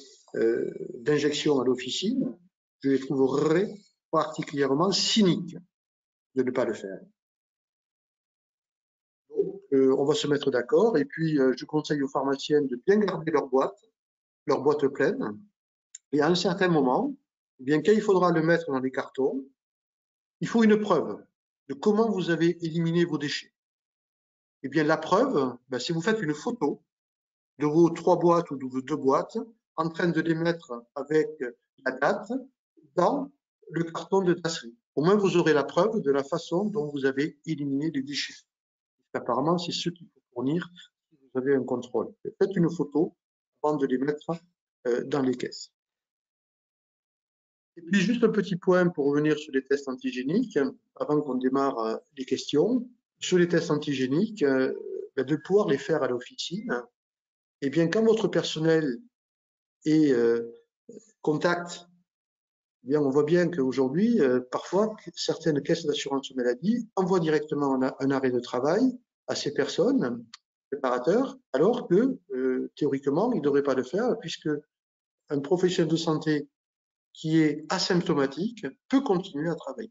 d'injection à l'officine. Je les trouverais particulièrement cyniques de ne pas le faire. Donc, on va se mettre d'accord et puis je conseille aux pharmaciennes de bien garder leur boîte pleine. Et à un certain moment, eh bien, quand il faudra le mettre dans les cartons, il faut une preuve de comment vous avez éliminé vos déchets. Eh bien, la preuve, si vous faites une photo de vos 3 boîtes ou de vos 2 boîtes, en train de les mettre avec la date dans le carton de DASRI. Au moins, vous aurez la preuve de la façon dont vous avez éliminé les déchets. Apparemment, c'est ce qu'il faut fournir si vous avez un contrôle. Faites une photo avant de les mettre dans les caisses. Et puis, juste un petit point pour revenir sur les tests antigéniques, avant qu'on démarre les questions. Sur les tests antigéniques, de pouvoir les faire à l'officine, eh bien, quand votre personnel est contact, eh bien, on voit bien qu'aujourd'hui, parfois, certaines caisses d'assurance maladie envoient directement un arrêt de travail à ces personnes, préparateurs, alors que théoriquement, ils ne devraient pas le faire, puisque un professionnel de santé qui est asymptomatique peut continuer à travailler.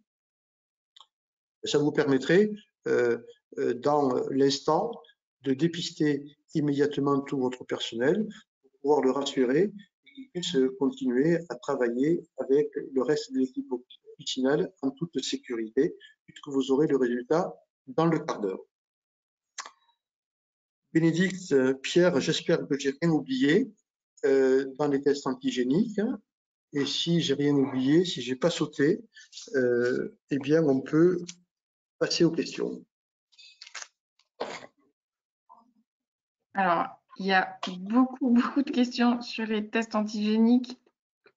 Ça vous permettrait, dans l'instant, de dépister immédiatement tout votre personnel pour pouvoir le rassurer et qu'il puisse continuer à travailler avec le reste de l'équipe officinale en toute sécurité, puisque vous aurez le résultat dans le quart d'heure. Bénédicte, Pierre, j'espère que j'ai rien oublié dans les tests antigéniques. Et si j'ai rien oublié, si j'ai pas sauté, eh bien, on peut passer aux questions. Alors, il y a beaucoup de questions sur les tests antigéniques,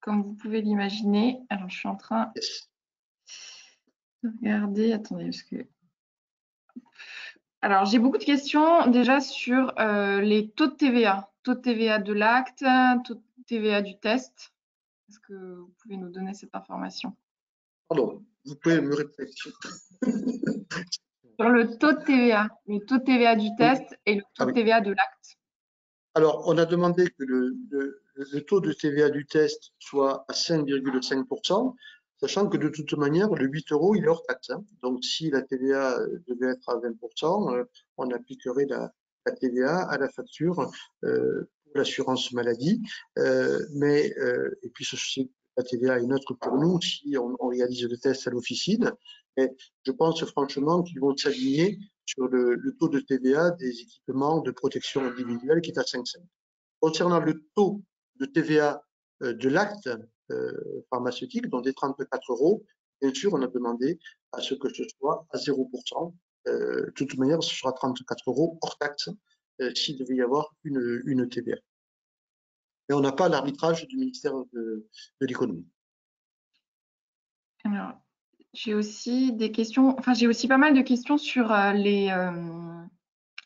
comme vous pouvez l'imaginer. Alors, je suis en train de regarder. Attendez, parce que... Alors, j'ai beaucoup de questions déjà sur les taux de TVA. Taux de TVA de l'acte, taux de TVA du test. Est-ce que vous pouvez nous donner cette information? Pardon, vous pouvez me répéter. Sur le taux de TVA du test et le taux de TVA de l'acte. Alors, on a demandé que le taux de TVA du test soit à 5,5%, sachant que de toute manière, le 8 €, il est hors taxe. Donc, si la TVA devait être à 20%, on appliquerait la TVA à la facture pour l'assurance maladie. Et puis, la TVA est neutre pour nous si on réalise le test à l'officine. Mais je pense franchement qu'ils vont s'aligner sur le taux de TVA des équipements de protection individuelle qui est à 5,5. Concernant le taux de TVA de l'acte pharmaceutique, donc des 34 €, bien sûr, on a demandé à ce que ce soit à 0%. De toute manière, ce sera 34 € hors taxe s'il devait y avoir une TVA. Mais on n'a pas l'arbitrage du ministère de l'économie. Alors, j'ai aussi des questions, enfin j'ai aussi pas mal de questions sur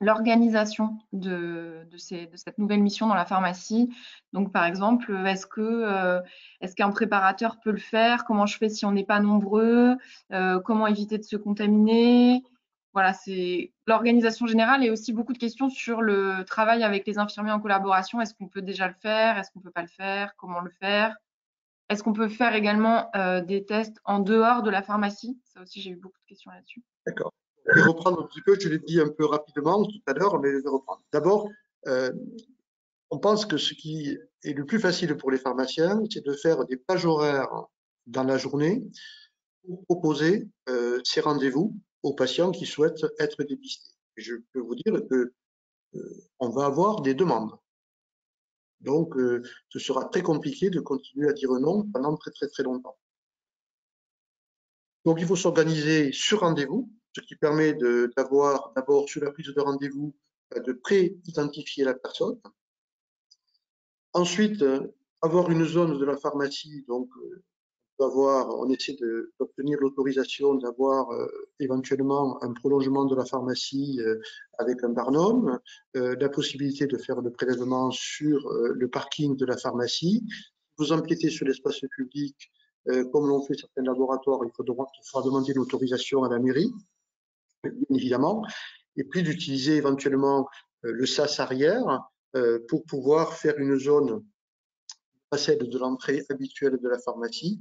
l'organisation de cette nouvelle mission dans la pharmacie. Donc, par exemple, est-ce qu'un préparateur peut le faire? Comment je fais si on n'est pas nombreux? Comment éviter de se contaminer? Voilà, c'est l'organisation générale et aussi beaucoup de questions sur le travail avec les infirmiers en collaboration. Est-ce qu'on peut déjà le faire? Est-ce qu'on peut pas le faire? Comment le faire? Est-ce qu'on peut faire également des tests en dehors de la pharmacie? Ça aussi, j'ai eu beaucoup de questions là-dessus. D'accord. Je vais reprendre un petit peu, je l'ai dit un peu rapidement tout à l'heure, mais je vais reprendre. D'abord, on pense que ce qui est le plus facile pour les pharmaciens, c'est de faire des plages horaires dans la journée pour proposer ces rendez-vous aux patients qui souhaitent être dépistés. Et je peux vous dire que on va avoir des demandes. Donc, ce sera très compliqué de continuer à dire non pendant très très très longtemps. Donc, il faut s'organiser sur rendez-vous, ce qui permet d'avoir d'abord sur la prise de rendez-vous de pré-identifier la personne. Ensuite, avoir une zone de la pharmacie, donc on essaie d'obtenir l'autorisation d'avoir éventuellement un prolongement de la pharmacie avec un barnum, la possibilité de faire le prélèvement sur le parking de la pharmacie. Vous empiétez sur l'espace public, comme l'ont fait certains laboratoires, il faudra demander l'autorisation à la mairie, bien évidemment, et puis d'utiliser éventuellement le sas arrière pour pouvoir faire une zone celle de l'entrée habituelle de la pharmacie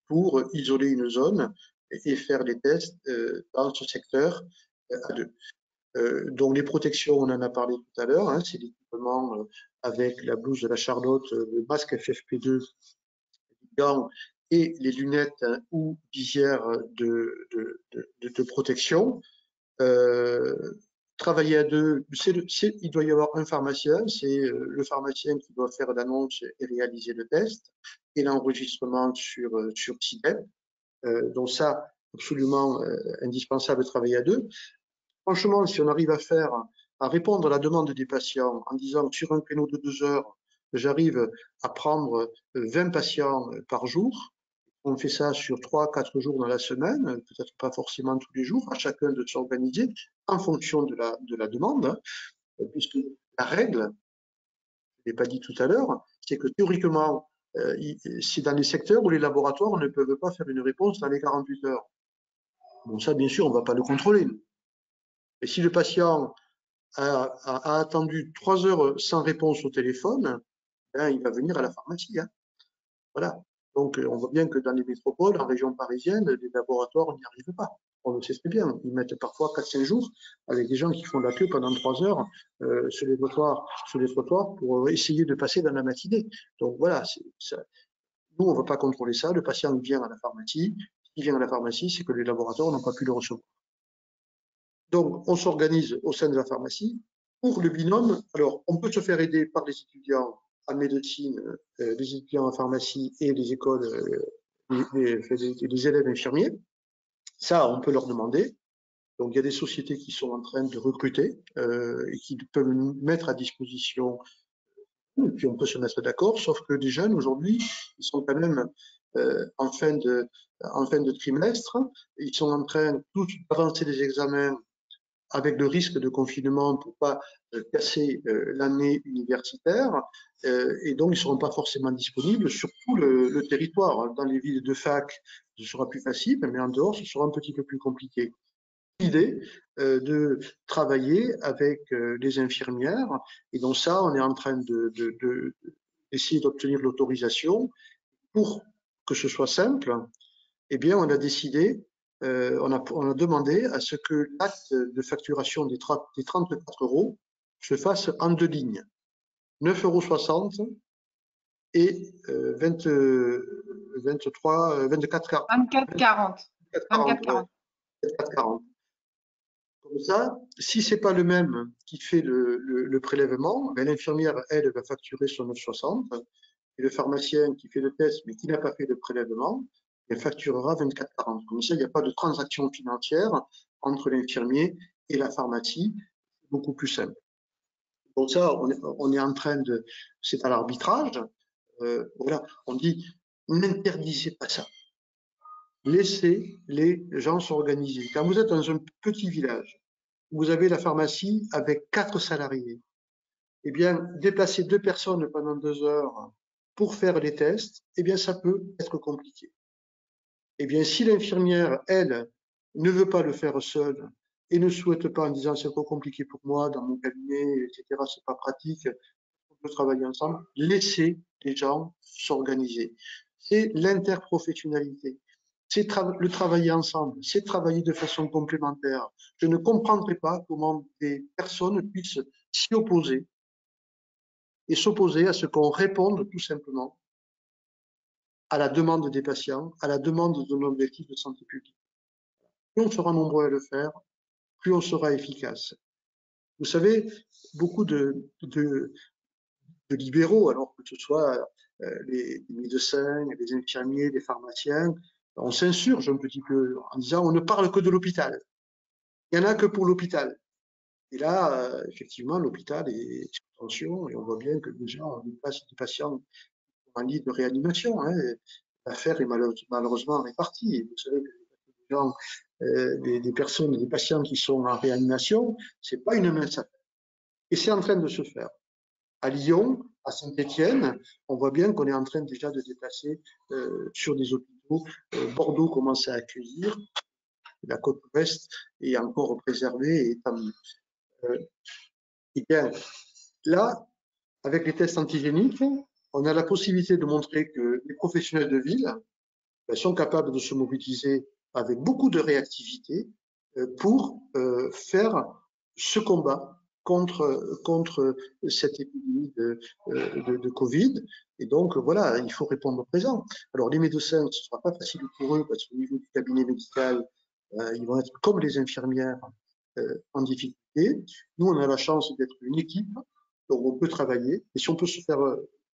pour isoler une zone et faire les tests dans ce secteur à deux. Donc les protections, on en a parlé tout à l'heure, hein, c'est l'équipement avec la blouse de la Charlotte, le masque FFP2, les gants et les lunettes ou visières de protection. Travailler à deux, il doit y avoir un pharmacien, c'est le pharmacien qui doit faire l'annonce et réaliser le test et l'enregistrement sur CIDEP. Donc ça, absolument indispensable de travailler à deux. Franchement, si on arrive à répondre à la demande des patients en disant sur un créneau de 2 heures, j'arrive à prendre 20 patients par jour, on fait ça sur 3-4 jours dans la semaine, peut-être pas forcément tous les jours, à chacun de s'organiser en fonction de la demande, puisque la règle, je ne l'ai pas dit tout à l'heure, c'est que théoriquement, c'est dans les secteurs où les laboratoires ne peuvent pas faire une réponse dans les 48 heures. Bon, ça, bien sûr, on ne va pas le contrôler. Et si le patient a attendu 3 heures sans réponse au téléphone, ben, il va venir à la pharmacie. Hein. Voilà. Donc, on voit bien que dans les métropoles, en région parisienne, les laboratoires n'y arrivent pas. On le sait très bien. Ils mettent parfois 4-5 jours avec des gens qui font la queue pendant 3 heures sur les trottoirs pour essayer de passer dans la matinée. Donc, voilà. Nous, on ne va pas contrôler ça. Le patient vient à la pharmacie. S'il vient à la pharmacie, c'est que les laboratoires n'ont pas pu le recevoir. Donc, on s'organise au sein de la pharmacie. Pour le binôme, alors, on peut se faire aider par les étudiants en médecine, les étudiants en pharmacie et les écoles, les élèves infirmiers. Ça, on peut leur demander. Donc, il y a des sociétés qui sont en train de recruter et qui peuvent nous mettre à disposition. Et puis, on peut se mettre d'accord, sauf que les jeunes, aujourd'hui, ils sont quand même en fin de trimestre. Ils sont en train tous d'avancer des examens avec le risque de confinement pour pas casser l'année universitaire, et donc ils ne seront pas forcément disponibles sur tout le territoire. Dans les villes de fac, ce sera plus facile, mais en dehors, ce sera un petit peu plus compliqué. L'idée de travailler avec les infirmières, et donc ça, on est en train d'essayer d'obtenir l'autorisation pour que ce soit simple. Eh bien, on a décidé on a demandé à ce que l'acte de facturation des 34 euros se fasse en 2 lignes, 9,60 € et 24,40. 24,40. Comme ça, si ce n'est pas le même qui fait le prélèvement, ben, l'infirmière, elle, va facturer son 9,60 et le pharmacien qui fait le test mais qui n'a pas fait de prélèvement, elle facturera 24,40. Comme ça, il n'y a pas de transaction financière entre l'infirmier et la pharmacie, beaucoup plus simple. Donc ça, on est en train de, c'est à l'arbitrage. Voilà, on dit, n'interdisez pas ça. Laissez les gens s'organiser. Quand vous êtes dans un petit village, vous avez la pharmacie avec 4 salariés. Eh bien, déplacer 2 personnes pendant 2 heures pour faire les tests, eh bien, ça peut être compliqué. Eh bien, si l'infirmière, elle, ne veut pas le faire seule et ne souhaite pas en disant c'est trop compliqué pour moi dans mon cabinet, etc., c'est pas pratique, on peut travailler ensemble, laissez les gens s'organiser. C'est l'interprofessionnalité. C'est le travailler ensemble, c'est travailler de façon complémentaire. Je ne comprendrai pas comment des personnes puissent s'y opposer et s'opposer à ce qu'on réponde tout simplement à la demande des patients, à la demande d'un objectif de santé publique. Plus on sera nombreux à le faire, plus on sera efficace. Vous savez, beaucoup de libéraux, alors que ce soit les médecins, les infirmiers, les pharmaciens, on s'insurge un petit peu en disant on ne parle que de l'hôpital. Il n'y en a que pour l'hôpital. Et là, effectivement, l'hôpital est sous tension et on voit bien que déjà on dépasse des patients en lit de réanimation. Hein. L'affaire est malheureusement répartie. Et vous savez que les gens, des personnes, des patients qui sont en réanimation, c'est pas une mince affaire. Et c'est en train de se faire. À Lyon, à Saint-Étienne, on voit bien qu'on est en train déjà de déplacer sur des hôpitaux. Bordeaux commence à accueillir, la côte ouest est encore préservée et tant mieux. Et bien, là, avec les tests antigéniques, on a la possibilité de montrer que les professionnels de ville sont capables de se mobiliser avec beaucoup de réactivité pour faire ce combat contre cette épidémie de Covid. Et donc, voilà, il faut répondre présent. Alors, les médecins, ce ne sera pas facile pour eux parce qu'au niveau du cabinet médical, ils vont être comme les infirmières en difficulté. Nous, on a la chance d'être une équipe, donc on peut travailler. Et si on peut se faire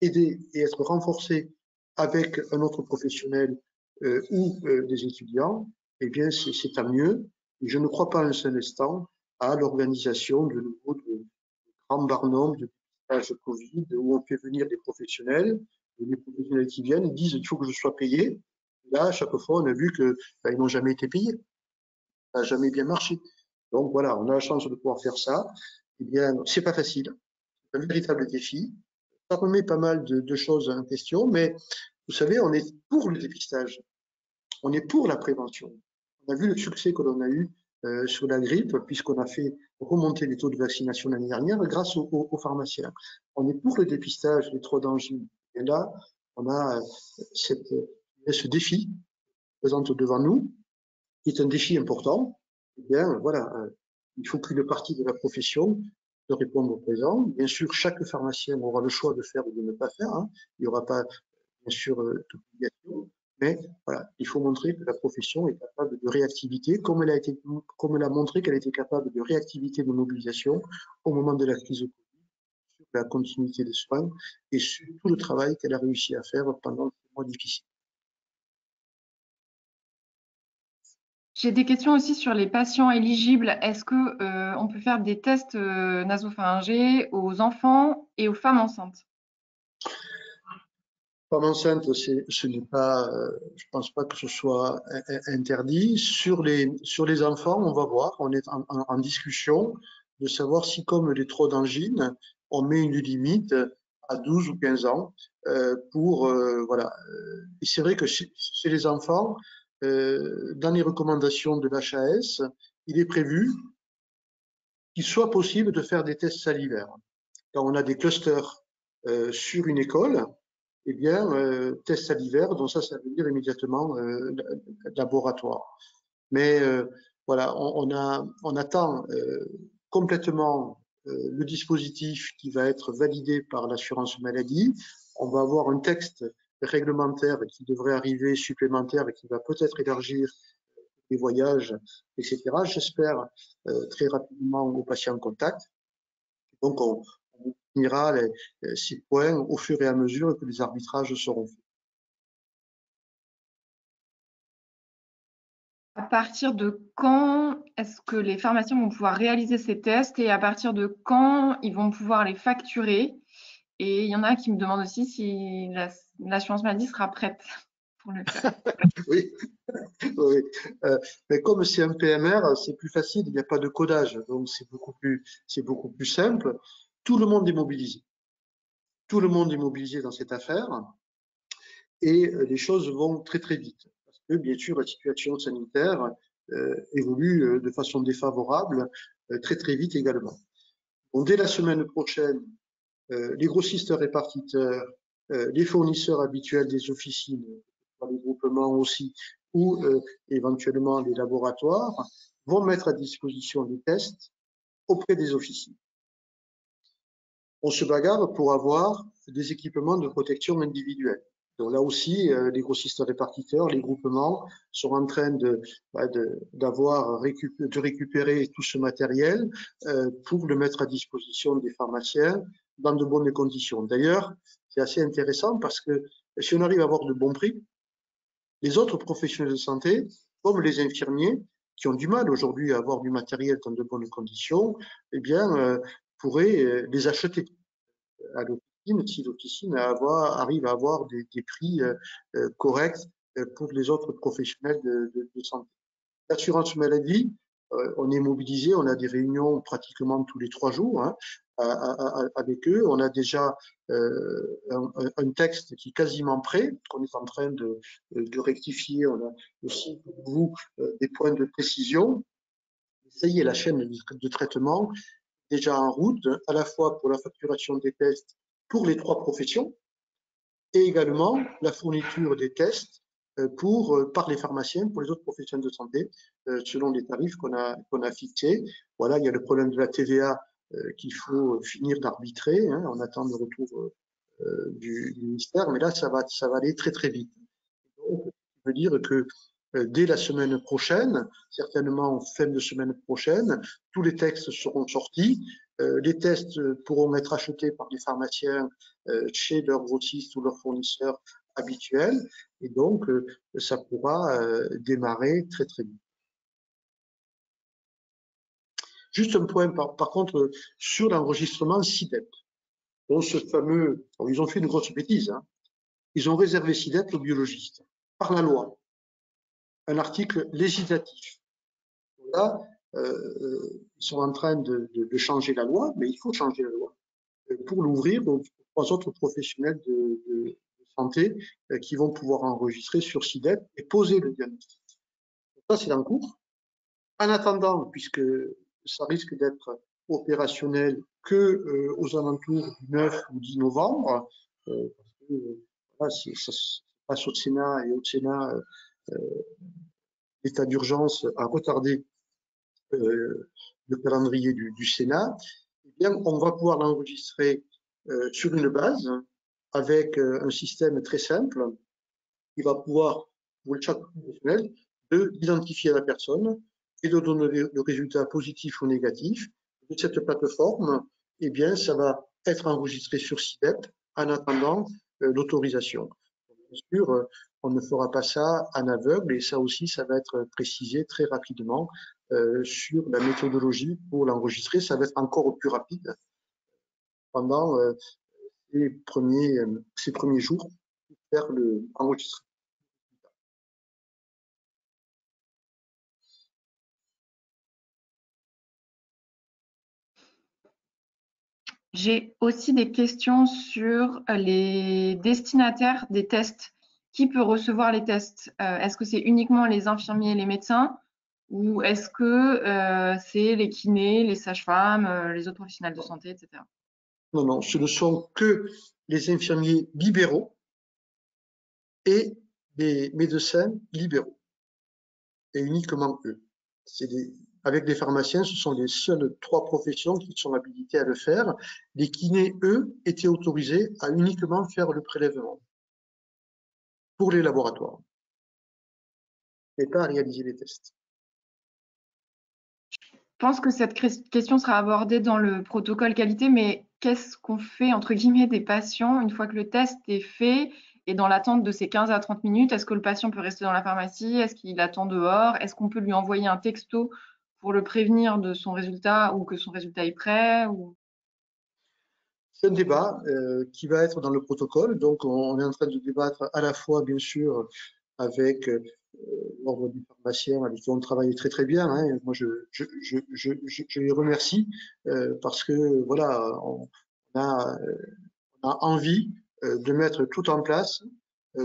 aider et être renforcé avec un autre professionnel ou des étudiants, eh bien, c'est tant mieux. Et je ne crois pas un seul instant à l'organisation de nouveau de grands barnums de dépistage Covid où on fait venir des professionnels, et les professionnels qui viennent ils disent il faut que je sois payé. Et là, à chaque fois, on a vu que ils n'ont jamais été payés. Ça n'a jamais bien marché. Donc voilà, on a la chance de pouvoir faire ça. Eh bien, c'est pas facile. C'est un véritable défi. Ça remet pas mal de choses en question, mais vous savez, on est pour le dépistage. On est pour la prévention. On a vu le succès que l'on a eu sur la grippe, puisqu'on a fait remonter les taux de vaccination l'année dernière grâce aux pharmaciens. On est pour le dépistage des trop d'angines. Et là, on a ce défi présent devant nous, qui est un défi important. Eh bien, voilà, il faut qu'une partie de la profession de répondre au présent. Bien sûr, chaque pharmacien aura le choix de faire ou de ne pas faire. Hein. Il n'y aura pas, bien sûr, d'obligation. Mais voilà, il faut montrer que la profession est capable de réactivité, comme elle a montré qu'elle était capable de réactivité de mobilisation au moment de la crise de Covid, sur la continuité des soins et sur tout le travail qu'elle a réussi à faire pendant ces mois difficiles. J'ai des questions aussi sur les patients éligibles. Est-ce que on peut faire des tests nasopharyngés aux enfants et aux femmes enceintes? Femme enceinte, ce n'est pas, je pense pas que ce soit interdit. Sur les enfants, on va voir, on est en discussion de savoir si, comme les trop d'angines, on met une limite à 12 ou 15 ans pour, voilà. Et c'est vrai que chez les enfants, dans les recommandations de l'HAS, il est prévu qu'il soit possible de faire des tests salivaires. Quand on a des clusters sur une école, eh bien, test salivaire, donc ça veut dire immédiatement laboratoire. Mais voilà, on attend complètement le dispositif qui va être validé par l'assurance maladie. On va avoir un texte réglementaire qui devrait arriver supplémentaire et qui va peut-être élargir les voyages, etc. J'espère très rapidement aux patients en contact. Donc, on définira ces points au fur et à mesure que les arbitrages seront faits. À partir de quand est-ce que les pharmaciens vont pouvoir réaliser ces tests et à partir de quand ils vont pouvoir les facturer? Et il y en a qui me demandent aussi si l'assurance maladie sera prête pour le faire. Oui, Oui. Mais comme c'est un PMR, c'est plus facile, il n'y a pas de codage, donc c'est beaucoup plus simple. Tout le monde est mobilisé. Tout le monde est mobilisé dans cette affaire et les choses vont très très vite. Parce que bien sûr, la situation sanitaire évolue de façon défavorable très très vite également. Donc, dès la semaine prochaine, les grossistes répartiteurs, les fournisseurs habituels des officines, les groupements aussi, ou éventuellement les laboratoires, vont mettre à disposition des tests auprès des officines. On se bagarre pour avoir des équipements de protection individuelle. Donc là aussi, les grossistes répartiteurs, les groupements sont en train de récupérer tout ce matériel pour le mettre à disposition des pharmaciens dans de bonnes conditions. D'ailleurs, c'est assez intéressant parce que si on arrive à avoir de bons prix, les autres professionnels de santé, comme les infirmiers, qui ont du mal aujourd'hui à avoir du matériel dans de bonnes conditions, eh bien, pourraient les acheter à l'officine si l'officine arrive à avoir des prix corrects pour les autres professionnels de santé. L'assurance maladie, on est mobilisé, on a des réunions pratiquement tous les 3 jours hein, avec eux. On a déjà un texte qui est quasiment prêt, qu'on est en train de rectifier. On a aussi pour vous des points de précision. Ça y est, la chaîne de traitement déjà en route, à la fois pour la facturation des tests pour les 3 professions et également la fourniture des tests par les pharmaciens pour les autres professionnels de santé selon les tarifs qu'on a fixés. Voilà, il y a le problème de la TVA qu'il faut finir d'arbitrer. Hein, on attend le retour du ministère, mais là, ça va aller très très vite. Donc, ça veut dire que dès la semaine prochaine, certainement fin de semaine prochaine, tous les textes seront sortis. Les tests pourront être achetés par les pharmaciens chez leurs grossistes ou leurs fournisseurs habituels et donc ça pourra démarrer très très vite. Juste un point par contre sur l'enregistrement SI-DEP. Donc ce fameux, alors, ils ont fait une grosse bêtise, hein. Ils ont réservé SI-DEP aux biologistes par la loi. Un article législatif. Là, ils sont en train de changer la loi, mais il faut changer la loi pour l'ouvrir aux 3 autres professionnels de santé qui vont pouvoir enregistrer sur SI-DEP et poser le diagnostic. Ça, c'est en cours. En attendant, puisque ça risque d'être opérationnel que aux alentours du 9 ou 10 novembre, parce que ça se passe au Sénat et au Sénat, l'état d'urgence a retardé le calendrier du Sénat, eh bien, on va pouvoir l'enregistrer sur une base avec un système très simple qui va pouvoir, pour chaque professionnel, d'identifier la personne et de donner le résultat positif ou négatif de cette plateforme. Eh bien, ça va être enregistré sur SI-DEP en attendant l'autorisation. Bien sûr, on ne fera pas ça en aveugle et ça aussi, ça va être précisé très rapidement sur la méthodologie pour l'enregistrer. Ça va être encore plus rapide pendant ces premiers jours pour faire l'enregistrement. J'ai aussi des questions sur les destinataires des tests. Qui peut recevoir les tests? Est-ce que c'est uniquement les infirmiers et les médecins ou est-ce que c'est les kinés, les sages-femmes, les autres professionnels de santé, etc. Non, non, ce ne sont que les infirmiers libéraux et les médecins libéraux, et uniquement eux. Avec les pharmaciens, ce sont les seules 3 professions qui sont habilitées à le faire. Les kinés, eux, étaient autorisés à uniquement faire le prélèvement pour les laboratoires, et pas à réaliser les tests. Je pense que cette question sera abordée dans le protocole qualité, mais qu'est-ce qu'on fait, entre guillemets, des patients une fois que le test est fait et dans l'attente de ces 15 à 30 minutes? Est-ce que le patient peut rester dans la pharmacie? Est-ce qu'il attend dehors? Est-ce qu'on peut lui envoyer un texto pour le prévenir de son résultat ou que son résultat est prêt ou... C'est un débat qui va être dans le protocole. Donc, on est en train de débattre à la fois, bien sûr, avec l'ordre des pharmaciens avec qui on travaille très très bien. Hein. Moi, je les remercie parce que voilà, on a envie de mettre tout en place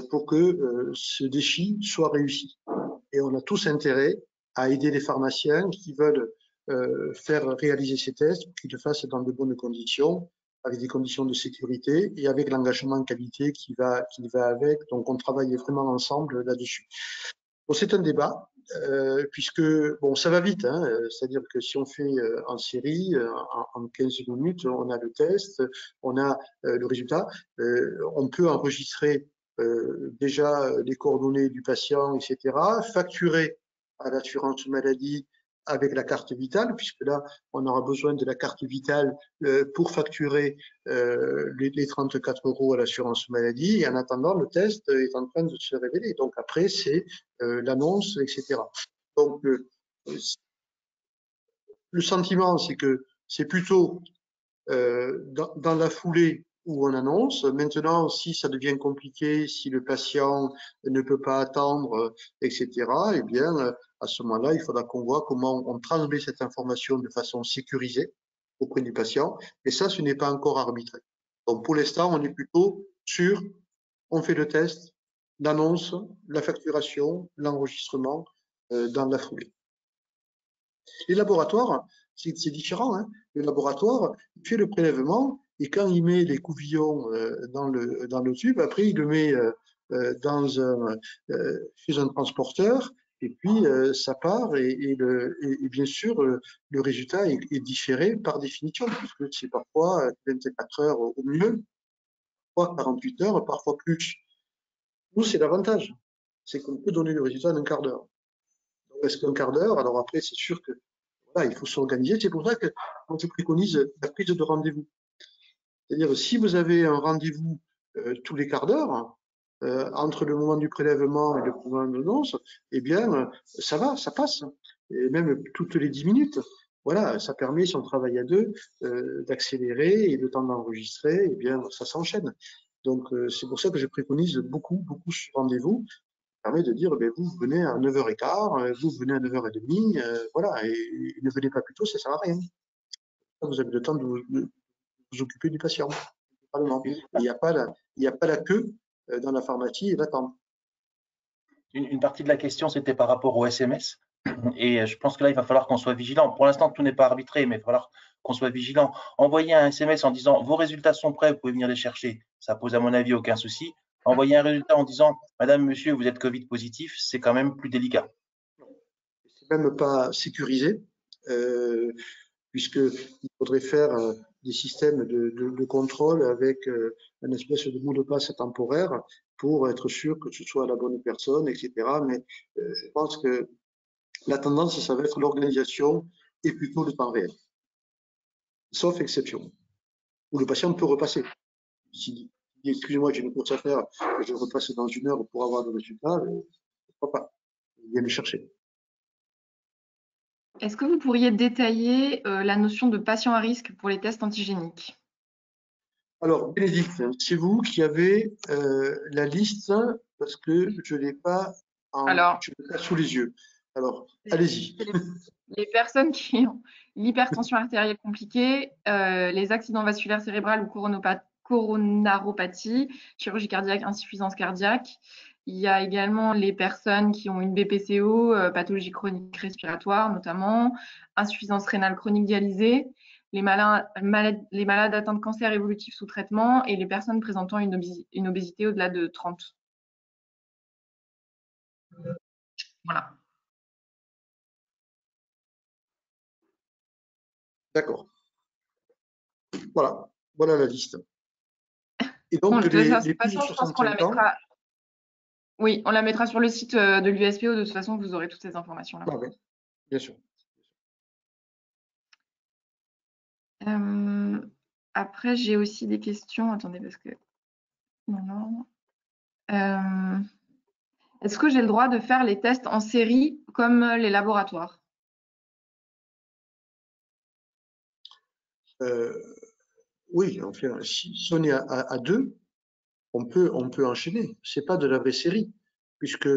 pour que ce défi soit réussi. Et on a tous intérêt à aider les pharmaciens qui veulent faire réaliser ces tests, pour qu'ils le fassent dans de bonnes conditions, avec des conditions de sécurité et avec l'engagement qualité qui va avec. Donc, on travaille vraiment ensemble là-dessus. Bon, c'est un débat, puisque bon, ça va vite, hein, c'est-à-dire que si on fait en série, en 15 minutes, on a le test, on a le résultat, on peut enregistrer déjà les coordonnées du patient, etc., facturer à l'assurance maladie avec la carte vitale, puisque là, on aura besoin de la carte vitale pour facturer les 34 € à l'assurance maladie. Et en attendant, le test est en train de se révéler. Donc après, c'est l'annonce, etc. Donc, le sentiment, c'est que c'est plutôt dans la foulée où on annonce. Maintenant, si ça devient compliqué, si le patient ne peut pas attendre, etc., eh bien, à ce moment-là, il faudra qu'on voit comment on transmet cette information de façon sécurisée auprès du patient. Et ça, ce n'est pas encore arbitré. Donc, pour l'instant, on est plutôt sur, on fait le test, l'annonce, la facturation, l'enregistrement dans la foulée. Les laboratoires, c'est différent. Hein. Le laboratoire, il fait le prélèvement et quand il met les couvillons dans le tube, après il le met chez un transporteur et puis ça part et bien sûr le résultat est différé par définition puisque c'est parfois 24 heures au mieux, parfois 48 heures, parfois plus. Nous, c'est l'avantage, c'est qu'on peut donner le résultat en un quart d'heure. Est-ce qu'un quart d'heure? Alors après, c'est sûr que voilà, il faut s'organiser. C'est pour ça que je préconise la prise de rendez-vous. C'est-à-dire, si vous avez un rendez-vous tous les quarts d'heure, entre le moment du prélèvement et le moment de l'annonce, eh bien, ça va, ça passe. Et même toutes les 10 minutes. Voilà, ça permet, si on travaille à deux, d'accélérer et le temps d'enregistrer, eh bien, ça s'enchaîne. Donc, c'est pour ça que je préconise beaucoup ce rendez-vous. Permet de dire, ben, vous venez à 9h15, vous venez à 9h30, voilà, et ne venez pas plus tôt, ça ne sert à rien. Vous avez le temps de vous occuper du patient. Il n'y a pas la queue dans la pharmacie et l'attente. Une partie de la question, c'était par rapport au SMS. Et je pense que là, il va falloir qu'on soit vigilant. Pour l'instant, tout n'est pas arbitré, mais il va falloir qu'on soit vigilant. Envoyer un SMS en disant « Vos résultats sont prêts, vous pouvez venir les chercher », ça pose à mon avis aucun souci. Envoyer un résultat en disant « Madame, monsieur, vous êtes Covid positif », c'est quand même plus délicat. C'est même pas sécurisé, puisqu'il faudrait faire des systèmes de contrôle avec une espèce de mot de passe temporaire pour être sûr que ce soit la bonne personne, etc. Mais je pense que la tendance, ça va être l'organisation et plutôt le temps réel. Sauf exception, où le patient peut repasser. S'il dit, excusez-moi, j'ai une course à faire, je repasse dans 1 heure pour avoir le résultat, pourquoi pas? Il vient le chercher. Est-ce que vous pourriez détailler la notion de patient à risque pour les tests antigéniques? Alors, Bénédicte, c'est vous qui avez la liste parce que je ne l'ai pas, sous les yeux. Alors, allez-y. Les personnes qui ont l'hypertension artérielle compliquée, les accidents vasculaires cérébrales ou coronaropathie, chirurgie cardiaque, insuffisance cardiaque. Il y a également les personnes qui ont une BPCO, pathologie chronique respiratoire notamment, insuffisance rénale chronique dialysée, les malades atteints de cancer évolutif sous traitement et les personnes présentant une obésité au-delà de 30. Voilà. D'accord. Voilà la liste. Et donc, bon, les plus de façon, je pense qu'on la mettra. Oui, on la mettra sur le site de l'USPO. De toute façon, vous aurez toutes ces informations-là. Ah oui, bien sûr. Après, j'ai aussi des questions. Attendez, parce que... Non. Est-ce que j'ai le droit de faire les tests en série comme les laboratoires? Oui, enfin, si on est à deux, on peut enchaîner. C'est pas de la vraie série, puisque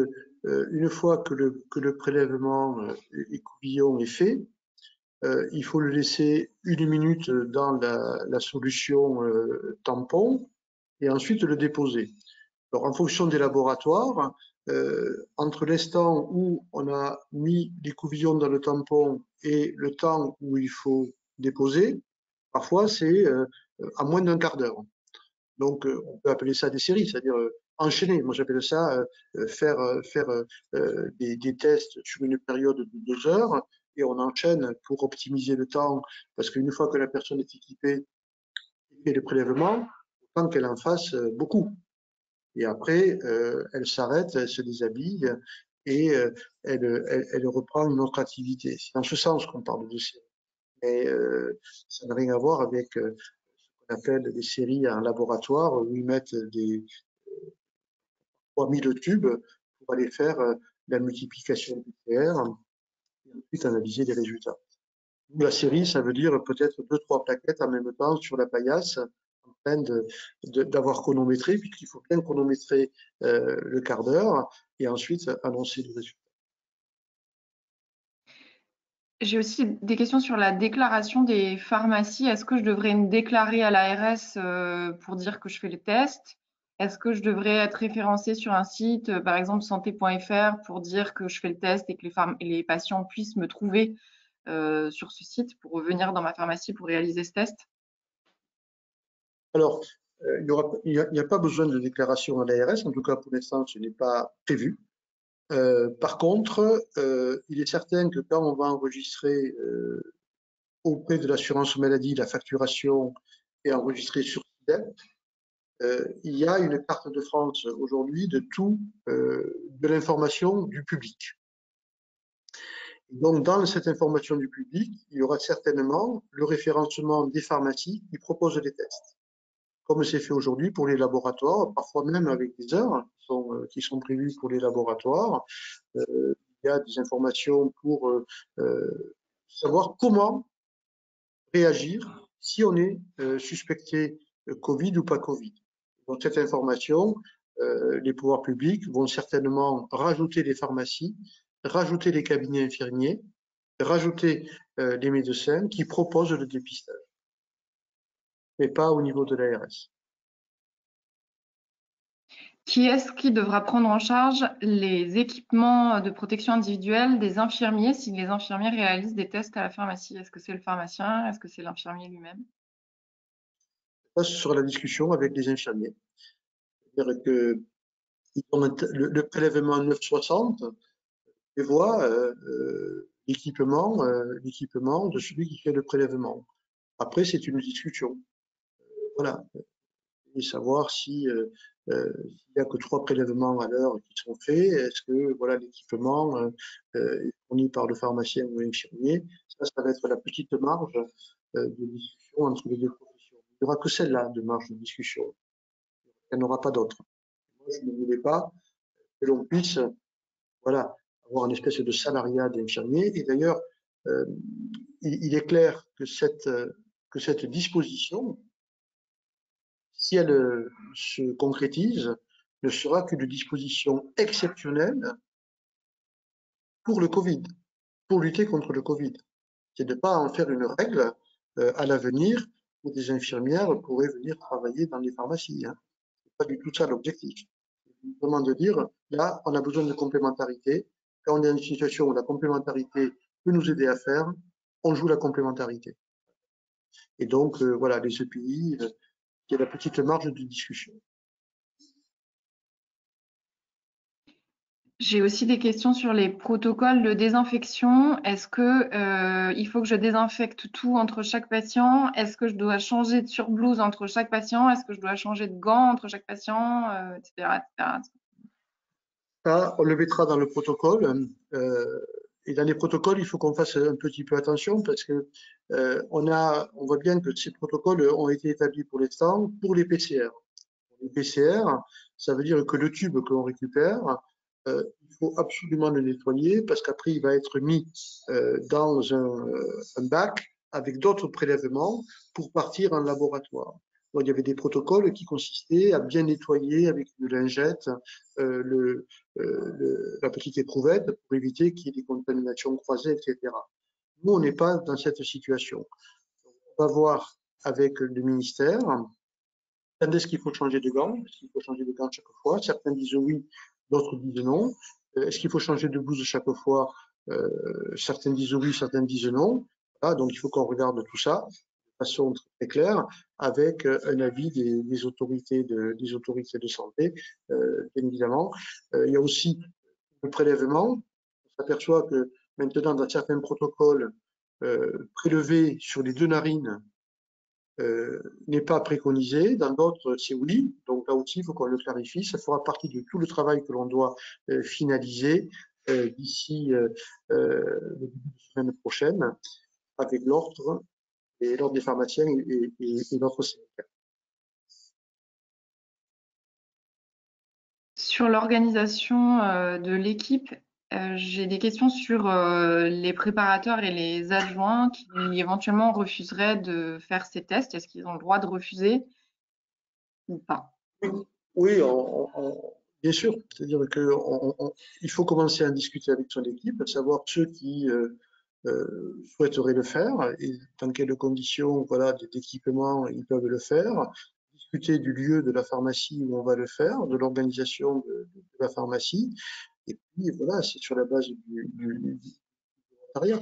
une fois que le prélèvement écouvillon est fait, il faut le laisser 1 minute dans la solution tampon et ensuite le déposer. Alors, en fonction des laboratoires, entre l'instant où on a mis l'écouvillon dans le tampon et le temps où il faut déposer, parfois c'est à moins d'1 quart d'heure. Donc, on peut appeler ça des séries, c'est-à-dire enchaîner. Moi, j'appelle ça faire des tests sur une période de 2 heures et on enchaîne pour optimiser le temps, parce qu'une fois que la personne est équipée et fait le prélèvement, autant qu'elle en fasse beaucoup. Et après, elle s'arrête, elle se déshabille et elle reprend une autre activité. C'est dans ce sens qu'on parle de série. Mais ça n'a rien à voir avec ce qu'on appelle des séries en laboratoire où ils mettent des 3000 tubes pour aller faire la multiplication PCR et ensuite analyser les résultats. La série, ça veut dire peut-être 2-3 plaquettes en même temps sur la paillasse en train d'avoir chronométré, puisqu'il faut bien chronométrer le quart d'heure et ensuite annoncer les résultats. J'ai aussi des questions sur la déclaration des pharmacies. Est-ce que je devrais me déclarer à l'ARS pour dire que je fais les tests? Est-ce que je devrais être référencée sur un site, par exemple santé.fr, pour dire que je fais le test et que les patients puissent me trouver sur ce site pour revenir dans ma pharmacie pour réaliser ce test? Alors, il n'y a pas besoin de déclaration à l'ARS, en tout cas pour l'instant, ce n'est pas prévu. Par contre, il est certain que quand on va enregistrer auprès de l'assurance maladie la facturation et enregistrer sur SIDEP, il y a une carte de France aujourd'hui de de l'information du public. Donc, dans cette information du public, il y aura certainement le référencement des pharmacies qui proposent des tests, comme c'est fait aujourd'hui pour les laboratoires, parfois même avec des heures qui sont prévues pour les laboratoires. Il y a des informations pour savoir comment réagir si on est suspecté Covid ou pas Covid. Donc, cette information, les pouvoirs publics vont certainement rajouter les pharmacies, rajouter les cabinets infirmiers, rajouter les médecins qui proposent le dépistage, mais pas au niveau de l'ARS. Qui est-ce qui devra prendre en charge les équipements de protection individuelle des infirmiers si les infirmiers réalisent des tests à la pharmacie? Est-ce que c'est le pharmacien? Est-ce que c'est l'infirmier lui-même? Ça, ce sera la discussion avec les infirmiers. C'est-à-dire que le prélèvement 960 prévoit l'équipement de celui qui fait le prélèvement. Après, c'est une discussion. Voilà. Et savoir si il n'y a que 3 prélèvements à l'heure qui sont faits, est-ce que voilà l'équipement est fourni par le pharmacien ou l'infirmier? Ça va être la petite marge de discussion entre les deux professions. Il n'y aura que celle-là de marge de discussion. Il n'y en aura pas d'autre. Moi, je ne voulais pas que l'on puisse voilà, avoir une espèce de salariat d'infirmiers. Et d'ailleurs, il est clair que cette disposition, si elle se concrétise, ne sera qu'une disposition exceptionnelle pour le Covid, pour lutter contre le Covid. C'est de ne pas en faire une règle à l'avenir où des infirmières pourraient venir travailler dans les pharmacies. Hein. C'est pas du tout ça l'objectif. C'est vraiment de dire, là, on a besoin de complémentarité. Quand on est dans une situation où la complémentarité peut nous aider à faire, on joue la complémentarité. Et donc, voilà, les EPI, il y a la petite marge de discussion. J'ai aussi des questions sur les protocoles de désinfection. Est-ce que il faut que je désinfecte tout entre chaque patient? Est-ce que je dois changer de surblouse entre chaque patient? Est-ce que je dois changer de gants entre chaque patient, etc., etc. Ça, on le mettra dans le protocole. Et dans les protocoles, il faut qu'on fasse un petit peu attention parce que on voit bien que ces protocoles ont été établis pour l'instant pour les PCR. Les PCR, ça veut dire que le tube que l'on récupère, il faut absolument le nettoyer parce qu'après, il va être mis dans un bac avec d'autres prélèvements pour partir en laboratoire. Donc, il y avait des protocoles qui consistaient à bien nettoyer avec une lingette la petite éprouvette pour éviter qu'il y ait des contaminations croisées, etc. Nous, on n'est pas dans cette situation. On va voir avec le ministère quand est-ce qu'il faut changer de gants. Est-ce qu'il faut changer de gants chaque fois? Certains disent oui, d'autres disent non. Est-ce qu'il faut changer de blouse chaque fois? Certains disent oui, certains disent non. Voilà, donc il faut qu'on regarde tout ça de façon très claire avec un avis des autorités de santé, bien évidemment. Il y a aussi le prélèvement. On s'aperçoit que maintenant, dans certains protocoles, prélever sur les 2 narines n'est pas préconisé. Dans d'autres, c'est oui. Donc là aussi, il faut qu'on le clarifie. Ça fera partie de tout le travail que l'on doit finaliser d'ici le début de semaine prochaine avec l'ordre des pharmaciens et notre syndicat. Sur l'organisation de l'équipe, j'ai des questions sur les préparateurs et les adjoints qui éventuellement refuseraient de faire ces tests. Est-ce qu'ils ont le droit de refuser ou pas? Oui, bien sûr. C'est-à-dire qu'il faut commencer à discuter avec son équipe, savoir ceux qui souhaiteraient le faire et dans quelles conditions voilà, d'équipement ils peuvent le faire. Discuter du lieu de la pharmacie où on va le faire, de l'organisation de la pharmacie. Et puis voilà, c'est sur la base du volontariat.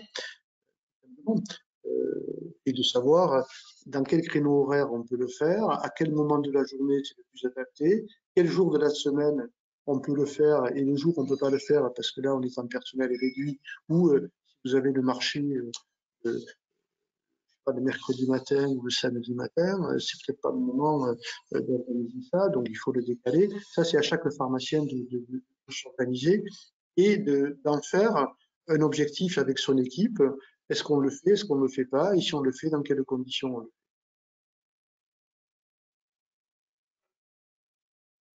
Et de savoir dans quel créneau horaire on peut le faire, à quel moment de la journée c'est le plus adapté, quel jour de la semaine on peut le faire et le jour on ne peut pas le faire parce que là on est en personnel réduit ou si vous avez le marché pas le mercredi matin ou le samedi matin, c'est peut-être pas le moment d'organiser ça, donc il faut le décaler. Ça, c'est à chaque pharmacien de s'organiser et d'en faire un objectif avec son équipe. Est-ce qu'on le fait, est-ce qu'on ne le fait pas, et si on le fait, dans quelles conditions on le fait.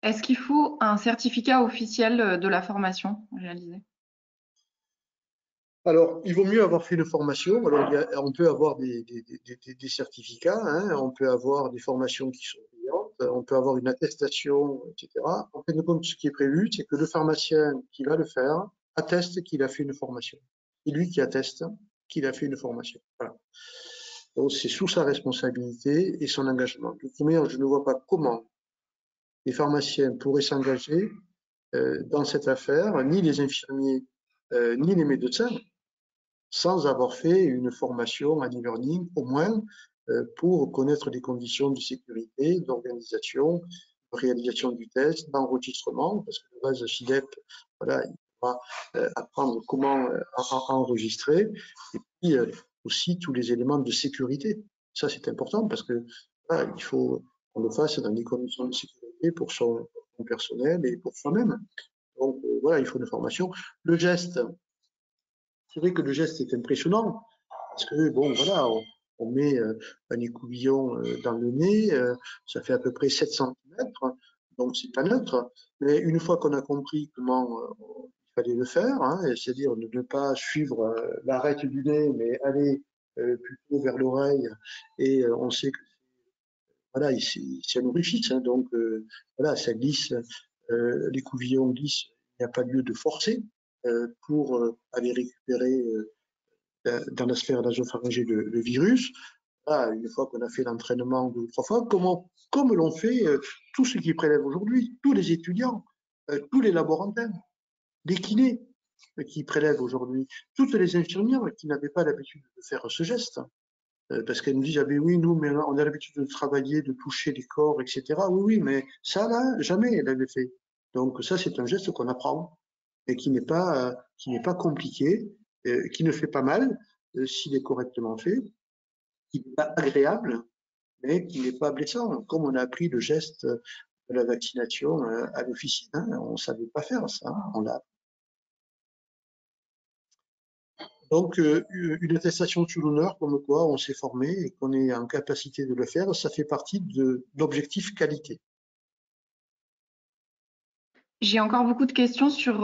Est-ce qu'il faut un certificat officiel de la formation réalisée? Alors, il vaut mieux avoir fait une formation. Alors, on peut avoir des certificats, hein, on peut avoir des formations qui sont payantes, on peut avoir une attestation, etc. En fin de compte, ce qui est prévu, c'est que le pharmacien qui va le faire atteste qu'il a fait une formation. C'est lui qui atteste qu'il a fait une formation. Voilà. Donc, c'est sous sa responsabilité et son engagement. De toute manière, je ne vois pas comment les pharmaciens pourraient s'engager dans cette affaire, ni les infirmiers, ni les médecins, sans avoir fait une formation en e-learning, au moins pour connaître les conditions de sécurité, d'organisation, de réalisation du test, d'enregistrement, parce que la base FIDEP, voilà, il va apprendre comment enregistrer, et puis aussi tous les éléments de sécurité. Ça, c'est important parce que voilà, il faut qu'on le fasse dans des conditions de sécurité pour son personnel et pour soi-même. Donc voilà, il faut une formation. Le geste, c'est vrai que le geste est impressionnant, parce que, bon, voilà, on met un écouvillon dans le nez, ça fait à peu près 7 cm, donc c'est pas neutre. Mais une fois qu'on a compris comment il fallait le faire, hein, c'est-à-dire ne pas suivre l'arête du nez, mais aller plutôt vers l'oreille, et on sait que voilà, c'est un orifice, hein, donc voilà, ça glisse, l'écouvillon glisse, il n'y a pas lieu de forcer pour aller récupérer dans la sphère nasopharyngée le virus. Là, une fois qu'on a fait l'entraînement 2 ou 3 fois, comme l'ont fait tous ceux qui prélèvent aujourd'hui, tous les étudiants, tous les laborantins, les kinés qui prélèvent aujourd'hui, toutes les infirmières qui n'avaient pas l'habitude de faire ce geste. Parce qu'elles nous disent, ah ben oui, nous, mais on a l'habitude de travailler, de toucher les corps, etc. Oui, oui, mais ça, là, jamais elle l'avait fait. Donc ça, c'est un geste qu'on apprend et qui n'est pas compliqué, qui ne fait pas mal s'il est correctement fait, qui n'est pas agréable, mais qui n'est pas blessant. Comme on a appris le geste de la vaccination à l'officine, hein, on ne savait pas faire ça, hein, on l'a. Donc, une attestation sous l'honneur, comme quoi on s'est formé et qu'on est en capacité de le faire, ça fait partie de l'objectif qualité. J'ai encore beaucoup de questions sur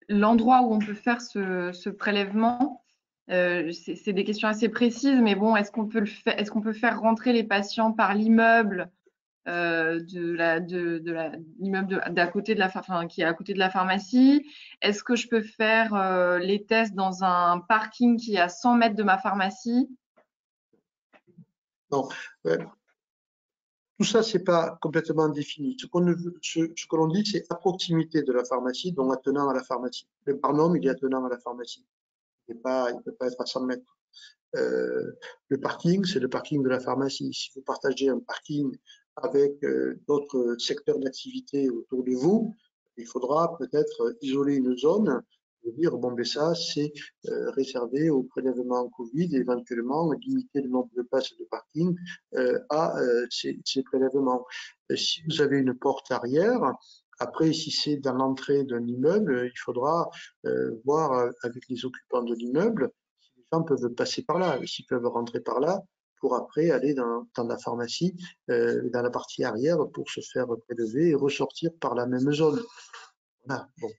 l'endroit où on peut faire ce prélèvement. C'est des questions assez précises, mais bon, est-ce qu'on peut faire rentrer les patients par l'immeuble l'immeuble d'à côté de qui est à côté de la pharmacie? Est-ce que je peux faire les tests dans un parking qui est à 100 mètres de ma pharmacie? Non. Tout ça, c'est pas complètement défini. Ce que l'on dit, c'est à proximité de la pharmacie, donc attenant à la pharmacie. Le barnum, il est attenant à la pharmacie. Il ne peut pas être à 100 mètres. Le parking, c'est le parking de la pharmacie. Si vous partagez un parking avec d'autres secteurs d'activité autour de vous, il faudra peut-être isoler une zone et dire, bon, ben ça, c'est réservé au prélèvement Covid et éventuellement limiter le nombre de places de parking à ces prélèvements. Si vous avez une porte arrière, après, si c'est dans l'entrée d'un immeuble, il faudra voir avec les occupants de l'immeuble si les gens peuvent passer par là, s'ils peuvent rentrer par là pour après aller dans la pharmacie, dans la partie arrière pour se faire prélever et ressortir par la même zone. Voilà. Bon.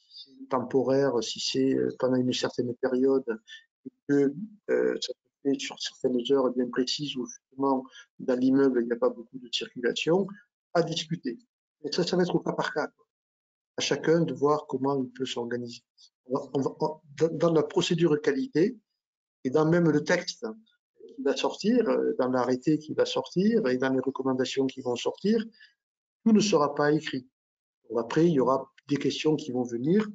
Si c'est temporaire, si c'est pendant une certaine période et que ça se fait sur certaines heures bien précises où justement dans l'immeuble il n'y a pas beaucoup de circulation, à discuter. Et ça va être au cas par cas. À chacun de voir comment il peut s'organiser. Dans la procédure qualité et dans même le texte qui va sortir, dans l'arrêté qui va sortir et dans les recommandations qui vont sortir, tout ne sera pas écrit. Donc après, il y aura des questions qui vont venir.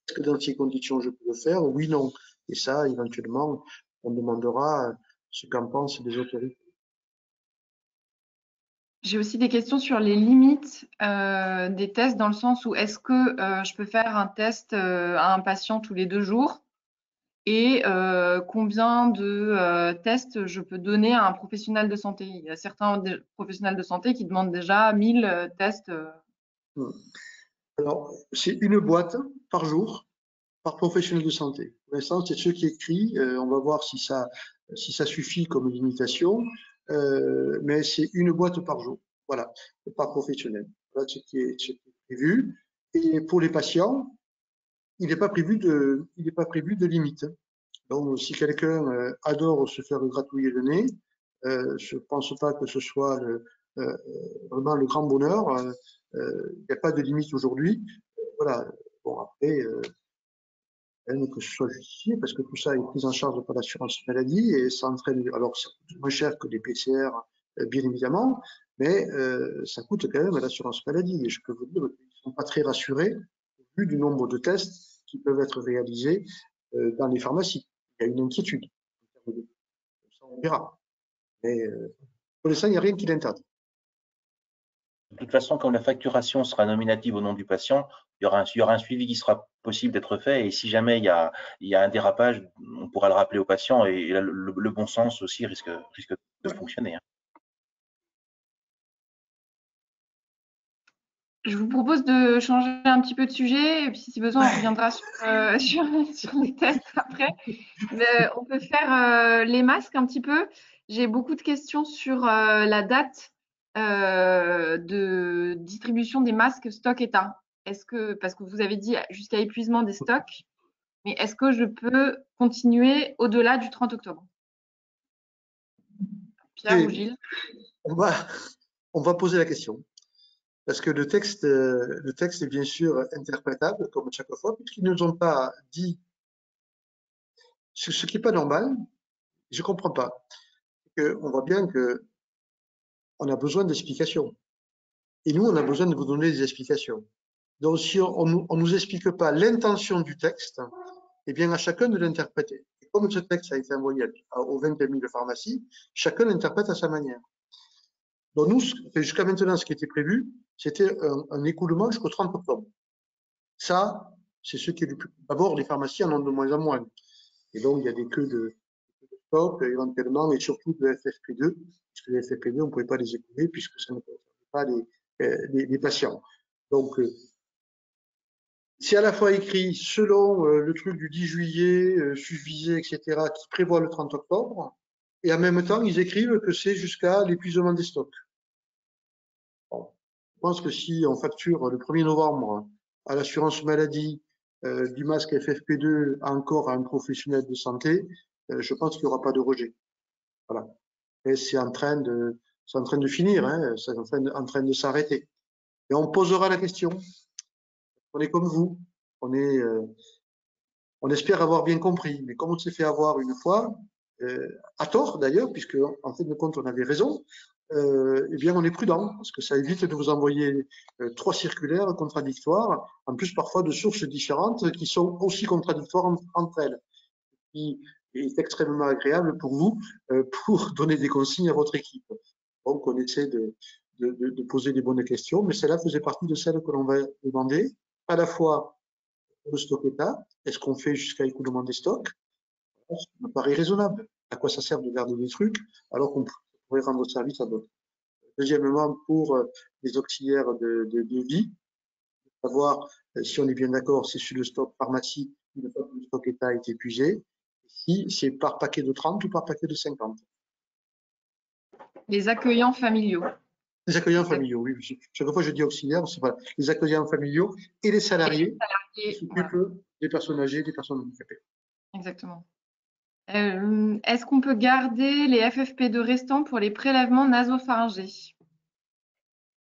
Est-ce que dans ces conditions, je peux le faire? Oui, non. Et ça, éventuellement, on demandera ce qu'en pensent les autorités. J'ai aussi des questions sur les limites des tests, dans le sens où est-ce que je peux faire un test à un patient tous les 2 jours et combien de tests je peux donner à un professionnel de santé? Il y a certains professionnels de santé qui demandent déjà 1000 tests. Alors, c'est une boîte par jour par professionnel de santé. Pour l'instant, c'est ce qui est écrit. On va voir si ça suffit comme limitation, mais c'est une boîte par jour. Voilà, par professionnel. Voilà ce qui est prévu. Et pour les patients, il n'est pas prévu de limite. Donc, si quelqu'un adore se faire gratouiller le nez, je ne pense pas que ce soit vraiment le grand bonheur. Il n'y a pas de limite aujourd'hui. Voilà. Bon, après, que ce soit justifié, parce que tout ça est pris en charge par l'assurance maladie et ça entraîne, alors ça coûte moins cher que les PCR, bien évidemment, mais ça coûte quand même à l'assurance maladie. Et je peux vous dire qu'ils ne sont pas très rassurés au vu du nombre de tests qui peuvent être réalisés dans les pharmacies. Il y a une inquiétude. Ça, on verra. Mais pour l'instant, il n'y a rien qui l'interdit. De toute façon, comme la facturation sera nominative au nom du patient, il y aura un suivi qui sera possible d'être fait. Et si jamais il y a un dérapage, on pourra le rappeler au patient et le bon sens aussi risque de fonctionner. Je vous propose de changer un petit peu de sujet, et puis si besoin, on reviendra sur les tests après. Mais on peut faire les masques un petit peu. J'ai beaucoup de questions sur la date de distribution des masques stock état. Parce que vous avez dit jusqu'à épuisement des stocks, mais est-ce que je peux continuer au-delà du 30 octobre? Pierre ou Gilles? On va poser la question. Parce que le texte est bien sûr interprétable, comme chaque fois, puisqu'ils ne nous ont pas dit ce qui n'est pas normal. Je ne comprends pas. On voit bien qu'on a besoin d'explications. Et nous, on a besoin de vous donner des explications. Donc, si on ne nous explique pas l'intention du texte, eh bien, à chacun de l'interpréter. Et comme ce texte a été envoyé aux 20 000 pharmacies, chacun l'interprète à sa manière. Donc, nous, jusqu'à maintenant, ce qui était prévu, c'était un écoulement jusqu'au 30 octobre. Ça, c'est ce qui est le plus. D'abord, les pharmacies en ont de moins en moins. Et donc, il y a des queues de stock, éventuellement, et surtout de FFP2, puisque les FFP2, on ne pouvait pas les écouler, puisque ça ne concerne pas les patients. Donc, c'est à la fois écrit selon le truc du 10 juillet, susvisé, etc., qui prévoit le 30 octobre, et en même temps, ils écrivent que c'est jusqu'à l'épuisement des stocks. Bon. Je pense que si on facture le 1er novembre à l'assurance maladie du masque FFP2 encore à un professionnel de santé, je pense qu'il n'y aura pas de rejet. Voilà. Et c'est en train de finir, hein, c'est en train de s'arrêter. Et on posera la question. On est comme vous. On espère avoir bien compris. Mais comme on s'est fait avoir une fois, à tort d'ailleurs, puisque en fin de compte on avait raison, eh bien on est prudent parce que ça évite de vous envoyer 3 circulaires contradictoires, en plus parfois de sources différentes qui sont aussi contradictoires entre elles, qui est extrêmement agréable pour vous pour donner des consignes à votre équipe. Donc on essaie de poser des bonnes questions, mais celle-là faisait partie de celles que l'on va demander, à la fois le stock état, est-ce qu'on fait jusqu'à écoulement des stocks? Ça me paraît raisonnable. À quoi ça sert de garder des trucs alors qu'on pourrait rendre service à d'autres? Deuxièmement, pour les auxiliaires de vie, savoir si on est bien d'accord, c'est sur le stock pharmacie, une fois que le stock état est épuisé, si c'est par paquet de 30 ou par paquet de 50. Les accueillants familiaux. Les accueillants familiaux, oui. Chaque fois je dis auxiliaires, c'est pas les accueillants familiaux et les salariés qui s'occupent des personnes âgées, des personnes handicapées. Exactement. Est-ce qu'on peut garder les FFP2 restants pour les prélèvements nasopharyngés?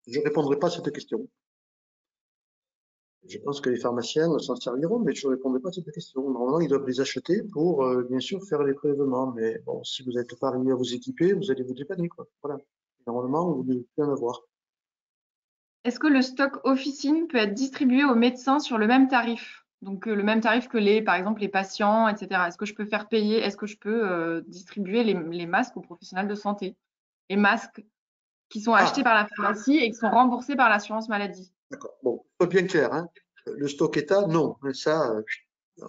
Je ne répondrai pas à cette question. Je pense que les pharmaciens s'en serviront, mais je ne répondrai pas à cette question. Normalement, ils doivent les acheter pour, bien sûr, faire les prélèvements. Mais bon, si vous n'êtes pas arrivé à vous équiper, vous allez vous dépanner, quoi. Voilà. Normalement, vous devez plus en avoir. Est-ce que le stock officine peut être distribué aux médecins sur le même tarif? Donc, le même tarif que par exemple, les patients, etc. Est-ce que je peux faire payer, est-ce que je peux distribuer les masques aux professionnels de santé? Les masques qui sont achetés par la pharmacie et qui sont remboursés par l'assurance maladie. D'accord. Bon, soit bien clair, hein. Le stock état, non. Ça,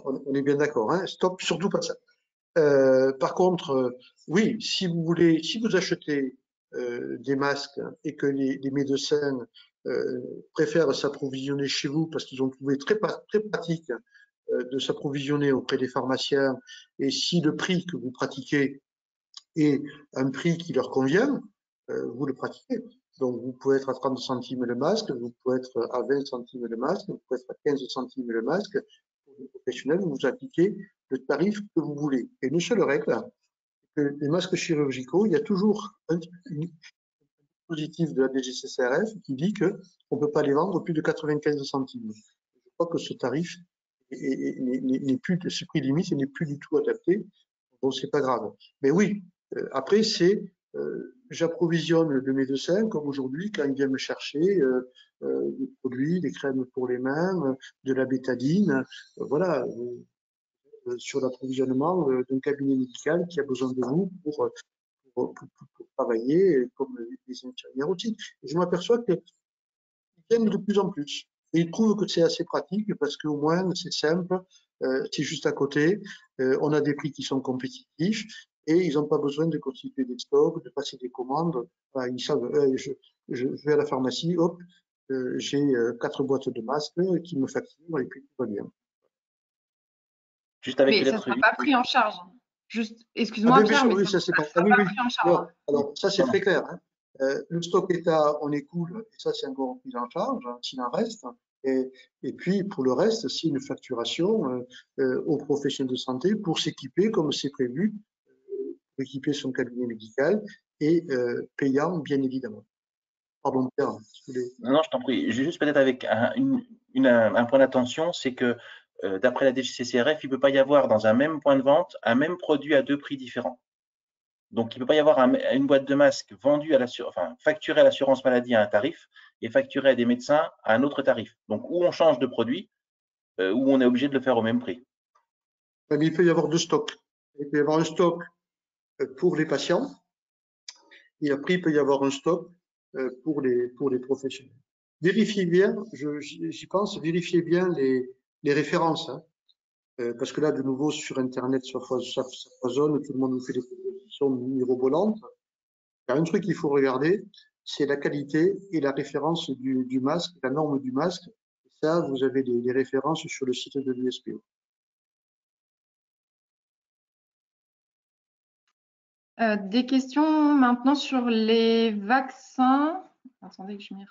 on est bien d'accord, hein. Stop, surtout pas ça. Par contre, oui, si vous achetez des masques et que les médecins préfèrent s'approvisionner chez vous parce qu'ils ont trouvé très pratique de s'approvisionner auprès des pharmaciens, et si le prix que vous pratiquez est un prix qui leur convient, vous le pratiquez. Donc vous pouvez être à 30 centimes le masque, vous pouvez être à 20 centimes le masque, vous pouvez être à 15 centimes le masque. Pour les professionnels, vous appliquez le tarif que vous voulez. Et une seule règle, que les masques chirurgicaux, il y a toujours un dispositif de la DGCCRF qui dit qu'on ne peut pas les vendre plus de 95 centimes. Je crois que ce tarif n'est plus, ce prix limite n'est plus du tout adapté, donc c'est pas grave. Mais oui, après c'est j'approvisionne le médecin comme aujourd'hui quand il vient me chercher des produits, des crèmes pour les mains, de la bétadine, voilà, sur l'approvisionnement d'un cabinet médical qui a besoin de vous pour travailler comme les infirmières aussi. Et je m'aperçois qu'ils viennent de plus en plus. Et ils trouvent que c'est assez pratique parce qu'au moins c'est simple, c'est juste à côté, on a des prix qui sont compétitifs et ils n'ont pas besoin de constituer des stocks, de passer des commandes. Voilà, ils savent, je vais à la pharmacie, hop, j'ai 4 boîtes de masques qui me facturent et puis tout va bien. Juste avec Mais ça ne lettre sera 8. pas pris en charge. Juste, Ah excuse-moi bien Pierre, sûr, mais oui, ça ça c'est ne pas. Ah sera oui, pas oui. pris en charge. Alors ça c'est très clair, hein. Le stock état, on écoule, et ça c'est encore pris en charge, hein, s'il en reste. Et puis pour le reste, c'est une facturation aux professionnels de santé pour s'équiper comme c'est prévu, pour équiper son cabinet médical et payant bien évidemment. Pardon Pierre, Non, non, je t'en prie. J'ai juste peut-être avec un point d'attention, c'est que d'après la DGCCRF, il ne peut pas y avoir dans un même point de vente un même produit à deux prix différents. Donc, il ne peut pas y avoir une boîte de masques vendue facturée à l'assurance maladie à un tarif et facturée à des médecins à un autre tarif. Donc, ou on change de produit, ou on est obligé de le faire au même prix. Mais il peut y avoir deux stocks. Il peut y avoir un stock pour les patients et après il peut y avoir un stock pour les professionnels. Vérifiez bien, j'y pense, vérifiez bien les références, hein. Parce que là, de nouveau, sur Internet, ça foisonne, tout le monde nous fait des propositions mirobolantes. Il y a un truc qu'il faut regarder, c'est la qualité et la référence du masque, la norme du masque. Et ça, vous avez des références sur le site de l'USPO. Des questions maintenant sur les vaccins. Attendez que je m'y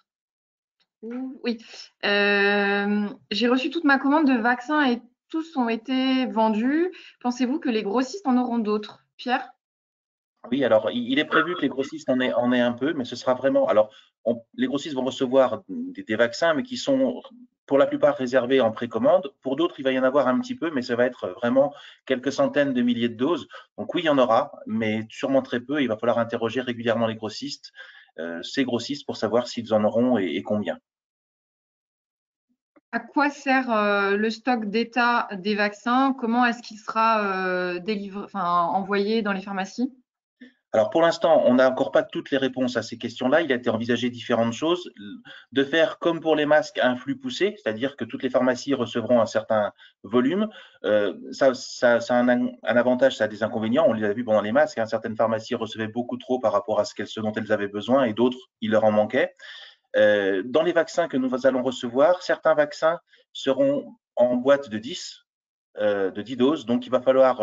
Oui. J'ai reçu toute ma commande de vaccins et tous ont été vendus. Pensez-vous que les grossistes en auront d'autres? Pierre? Oui, alors il est prévu que les grossistes en aient un peu, mais ce sera vraiment. Alors, les grossistes vont recevoir des vaccins, mais qui sont pour la plupart réservés en précommande. Pour d'autres, il va y en avoir un petit peu, mais ça va être vraiment quelques centaines de milliers de doses. Donc oui, il y en aura, mais sûrement très peu. Il va falloir interroger régulièrement les grossistes, ces grossistes, pour savoir s'ils en auront et combien. À quoi sert le stock d'état des vaccins? Comment est-ce qu'il sera délivré, enfin, envoyé dans les pharmacies? Alors pour l'instant, on n'a encore pas toutes les réponses à ces questions-là. Il a été envisagé différentes choses. De faire comme pour les masques un flux poussé, c'est-à-dire que toutes les pharmacies recevront un certain volume. Ça a un avantage, ça a des inconvénients. On l'a vu pendant les masques, hein. Certaines pharmacies recevaient beaucoup trop par rapport à ce dont elles avaient besoin et d'autres, il leur en manquait. Dans les vaccins que nous allons recevoir, certains vaccins seront en boîte de 10 doses. Donc, il va falloir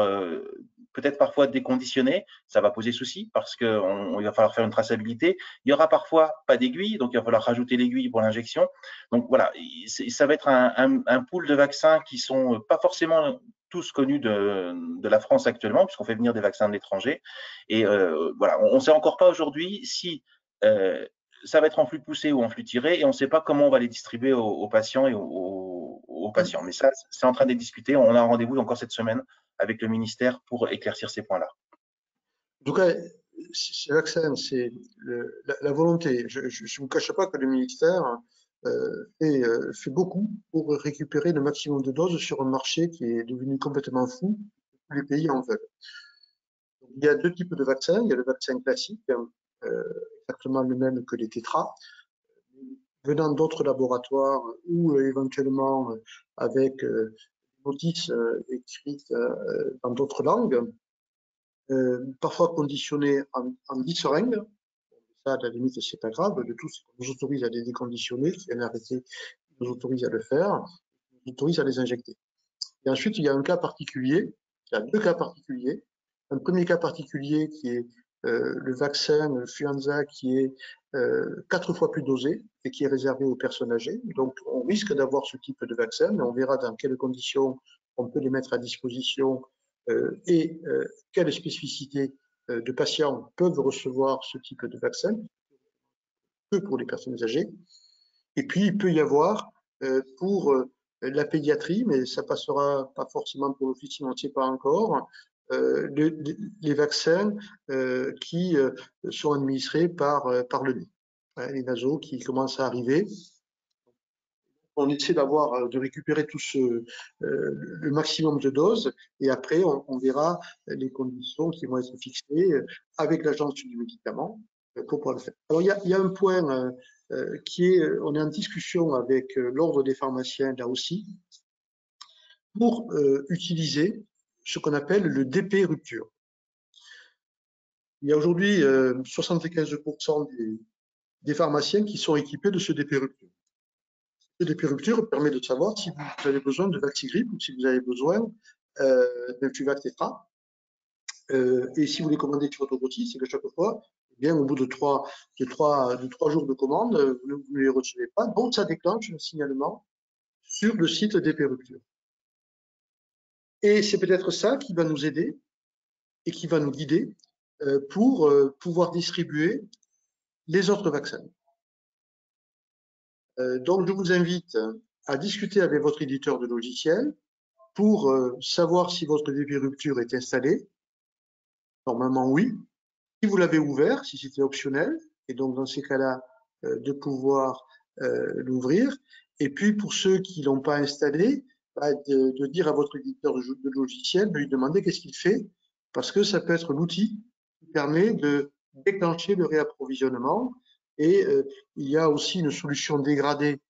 peut-être parfois déconditionner. Ça va poser souci parce qu'il va falloir faire une traçabilité. Il y aura parfois pas d'aiguille, donc il va falloir rajouter l'aiguille pour l'injection. Donc voilà, ça va être un pool de vaccins qui sont pas forcément tous connus de la France actuellement, puisqu'on fait venir des vaccins de l'étranger. Et voilà, on ne sait encore pas aujourd'hui si ça va être en flux poussé ou en flux tiré, et on ne sait pas comment on va les distribuer aux patients et aux patients. Mais ça, c'est en train de discuter. On a un rendez-vous encore cette semaine avec le ministère pour éclaircir ces points-là. En tout cas, c'est vaccin, c'est la volonté. Je ne vous cache pas que le ministère fait beaucoup pour récupérer le maximum de doses sur un marché qui est devenu complètement fou. Tous les pays en veulent. Il y a deux types de vaccins. Il y a le vaccin classique, exactement le même que les tétras, venant d'autres laboratoires ou éventuellement avec notices écrites dans d'autres langues, parfois conditionnés en 10 seringues. Ça, à la limite, c'est pas grave. De tout ce qu'on nous autorise à les déconditionner, qui est un arrêté qui nous autorise à le faire, nous autorise à les injecter. Et ensuite, il y a un cas particulier, il y a deux cas particuliers. Un premier cas particulier qui est le vaccin Fluenza qui est 4 fois plus dosé et qui est réservé aux personnes âgées. Donc, on risque d'avoir ce type de vaccin, mais on verra dans quelles conditions on peut les mettre à disposition et quelles spécificités de patients peuvent recevoir ce type de vaccin, que pour les personnes âgées. Et puis, il peut y avoir pour la pédiatrie, mais ça passera pas forcément pour l'office financier, pas encore, les vaccins qui sont administrés par le nez, hein, les nasaux qui commencent à arriver. On essaie de récupérer le maximum de doses et après on verra les conditions qui vont être fixées avec l'agence du médicament pour pouvoir le faire. Alors il y a un point on est en discussion avec l'ordre des pharmaciens là aussi pour utiliser ce qu'on appelle le DP rupture. Il y a aujourd'hui 75% des pharmaciens qui sont équipés de ce DP rupture. Ce DP rupture permet de savoir si vous avez besoin de Vaxigrippe ou si vous avez besoin d'un Tuvac Tetra. Et si vous les commandez sur votre outil, c'est que chaque fois, eh bien, au bout de trois jours de commande, vous ne les recevez pas. Donc, ça déclenche un signalement sur le site DP Rupture. Et c'est peut-être ça qui va nous aider et qui va nous guider pour pouvoir distribuer les autres vaccins. Donc, je vous invite à discuter avec votre éditeur de logiciel pour savoir si votre DP Rupture est installé. Normalement, oui. Si vous l'avez ouvert, si c'était optionnel, et donc dans ces cas-là, de pouvoir l'ouvrir. Et puis pour ceux qui l'ont pas installé, de dire à votre éditeur de logiciel, de lui demander qu'est-ce qu'il fait, parce que ça peut être l'outil qui permet de déclencher le réapprovisionnement. Et il y a aussi une solution dégradée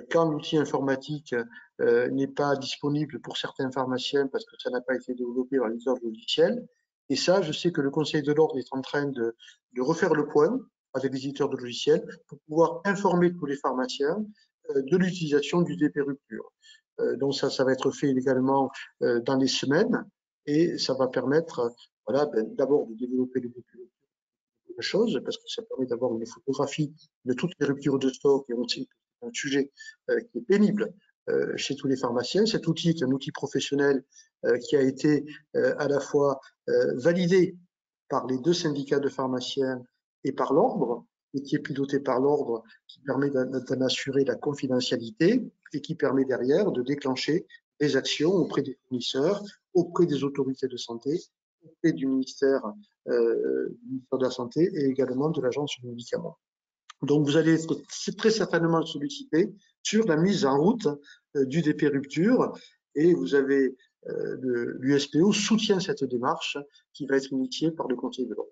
quand l'outil informatique n'est pas disponible pour certains pharmaciens parce que ça n'a pas été développé par l'éditeur de logiciel. Et ça, je sais que le Conseil de l'ordre est en train de refaire le point avec les éditeurs de logiciels pour pouvoir informer tous les pharmaciens de l'utilisation du DP rupture. Donc ça va être fait également dans les semaines et ça va permettre voilà, d'abord de développer le DP rupture chose parce que ça permet d'avoir une photographie de toutes les ruptures de stock et on sait un sujet qui est pénible chez tous les pharmaciens. Cet outil est un outil professionnel qui a été à la fois validé par les 2 syndicats de pharmaciens et par l'ordre, et qui est piloté par l'ordre, qui permet d'en assurer la confidentialité et qui permet derrière de déclencher des actions auprès des fournisseurs, auprès des autorités de santé, auprès du ministère de la Santé et également de l'Agence du médicament. Donc, vous allez être très certainement sollicité sur la mise en route du DP rupture et vous avez l'USPO soutient cette démarche qui va être initiée par le Conseil de l'ordre.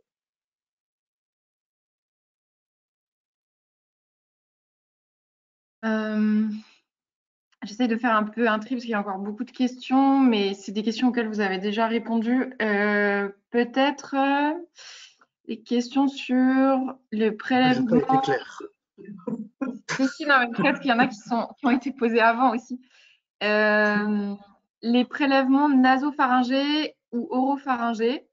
J'essaie de faire un peu un tri parce qu'il y a encore beaucoup de questions, mais c'est des questions auxquelles vous avez déjà répondu. Peut-être des questions sur le prélèvement. Le résultat était clair. Si, non, mais peut-être qu'il y en a qui ont été posées avant aussi. Les prélèvements nasopharyngés ou oropharyngés.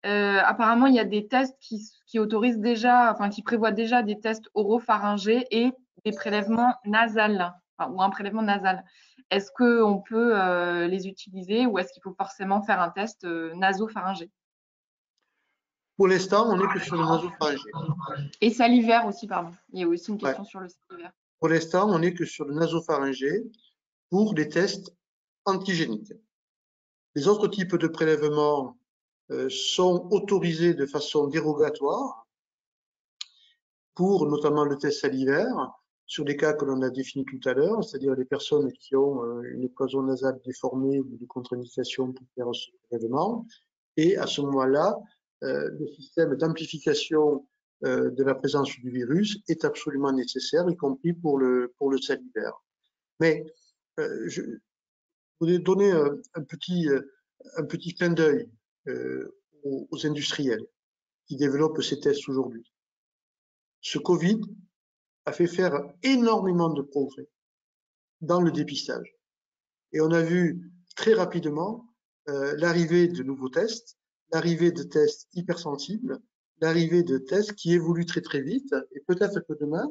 Apparemment, il y a des tests qui autorisent déjà, enfin qui prévoient déjà des tests oropharyngés et des prélèvements nasales, enfin, ou un prélèvement nasal. Est-ce qu'on peut les utiliser ou est-ce qu'il faut forcément faire un test nasopharyngé? Pour l'instant, on n'est que sur le nasopharyngé. Et salivaire aussi, pardon. Il y a aussi une question sur le salivaire. Pour l'instant, on n'est que sur le nasopharyngé pour les tests antigéniques. Les autres types de prélèvements sont autorisés de façon dérogatoire pour notamment le test salivaire sur les cas que l'on a définis tout à l'heure, c'est-à-dire les personnes qui ont une cloison nasale déformée ou des contre-indications pour faire ce prélèvement. Et à ce moment-là, le système d'amplification de la présence du virus est absolument nécessaire, y compris pour le salivaire. Mais je voudrais donner un petit clin d'œil aux industriels qui développent ces tests aujourd'hui. Ce Covid a fait faire énormément de progrès dans le dépistage. Et on a vu très rapidement l'arrivée de nouveaux tests, l'arrivée de tests hypersensibles, l'arrivée de tests qui évoluent très très vite. Et peut-être que demain,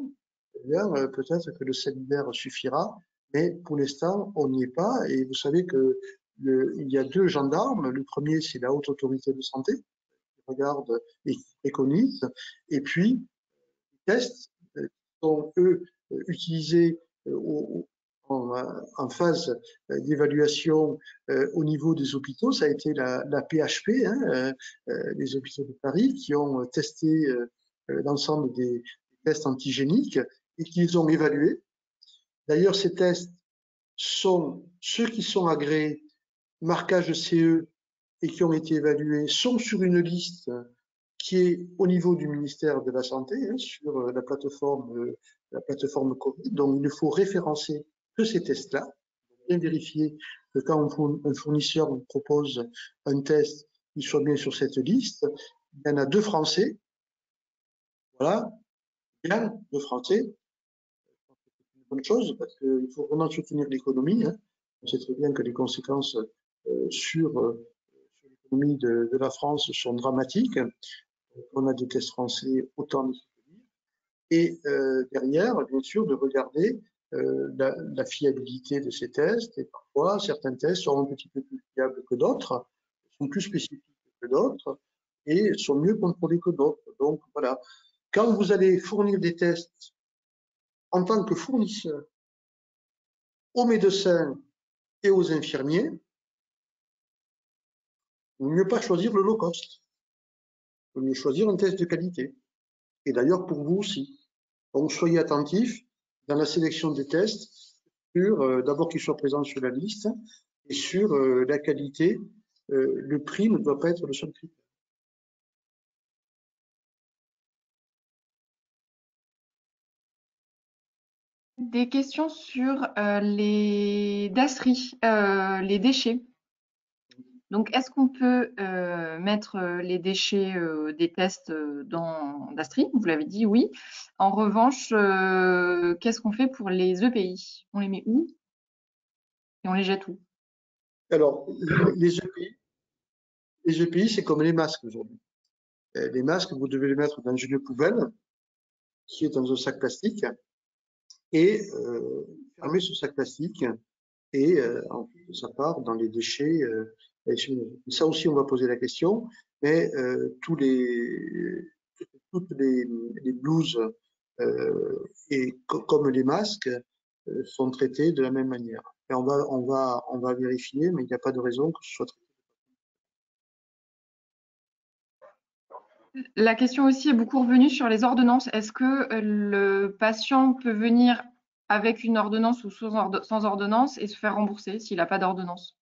peut-être que le salivaire suffira, mais pour l'instant, on n'y est pas. Et vous savez que il y a 2 gendarmes. Le premier, c'est la Haute Autorité de Santé, qui regarde et qui préconise. Et puis, les tests sont, eux, utilisés en phase d'évaluation au niveau des hôpitaux. Ça a été la PHP, les hôpitaux de Paris, qui ont testé l'ensemble des tests antigéniques et qu'ils ont évalués. D'ailleurs, ces tests sont ceux qui sont agréés, marquage CE, et qui ont été évalués, sont sur une liste qui est au niveau du ministère de la Santé, sur la plateforme Covid. Donc, il ne faut référencer que ces tests-là. Bien vérifier que quand un fournisseur vous propose un test, il soit bien sur cette liste. Il y en a 2 Français. Voilà, bien, 2 Français. C'est une bonne chose parce qu'il faut vraiment soutenir l'économie. On sait très bien que les conséquences sur l'économie de la France sont dramatiques. On a des tests français, autant les soutenir. Et derrière, bien sûr, de regarder la fiabilité de ces tests. Et parfois, certains tests sont un petit peu plus fiables que d'autres, sont plus spécifiques que d'autres et sont mieux contrôlés que d'autres. Donc voilà, quand vous allez fournir des tests en tant que fournisseur aux médecins et aux infirmiers, il ne vaut mieux pas choisir le low cost. Il vaut mieux choisir un test de qualité. Et d'ailleurs pour vous aussi. Donc soyez attentifs dans la sélection des tests sur d'abord qu'ils soient présents sur la liste et sur la qualité. Le prix ne doit pas être le seul critère. Des questions sur les DASRI, les déchets. Donc, est-ce qu'on peut mettre les déchets des tests dans DASRI? Vous l'avez dit, oui. En revanche, qu'est-ce qu'on fait pour les EPI? On les met où? Et on les jette où? Alors, les EPI, c'est comme les masques aujourd'hui. Les masques, vous devez les mettre dans une poubelle qui est dans un sac plastique. et fermer ce sac plastique et ensuite ça part dans les déchets. Ça aussi, on va poser la question, mais toutes les blouses et comme les masques sont traités de la même manière. Et on va vérifier, mais il n'y a pas de raison que ce soit traité. La question aussi est beaucoup revenue sur les ordonnances. Est-ce que le patient peut venir avec une ordonnance ou sans ordonnance et se faire rembourser s'il n'a pas d'ordonnance?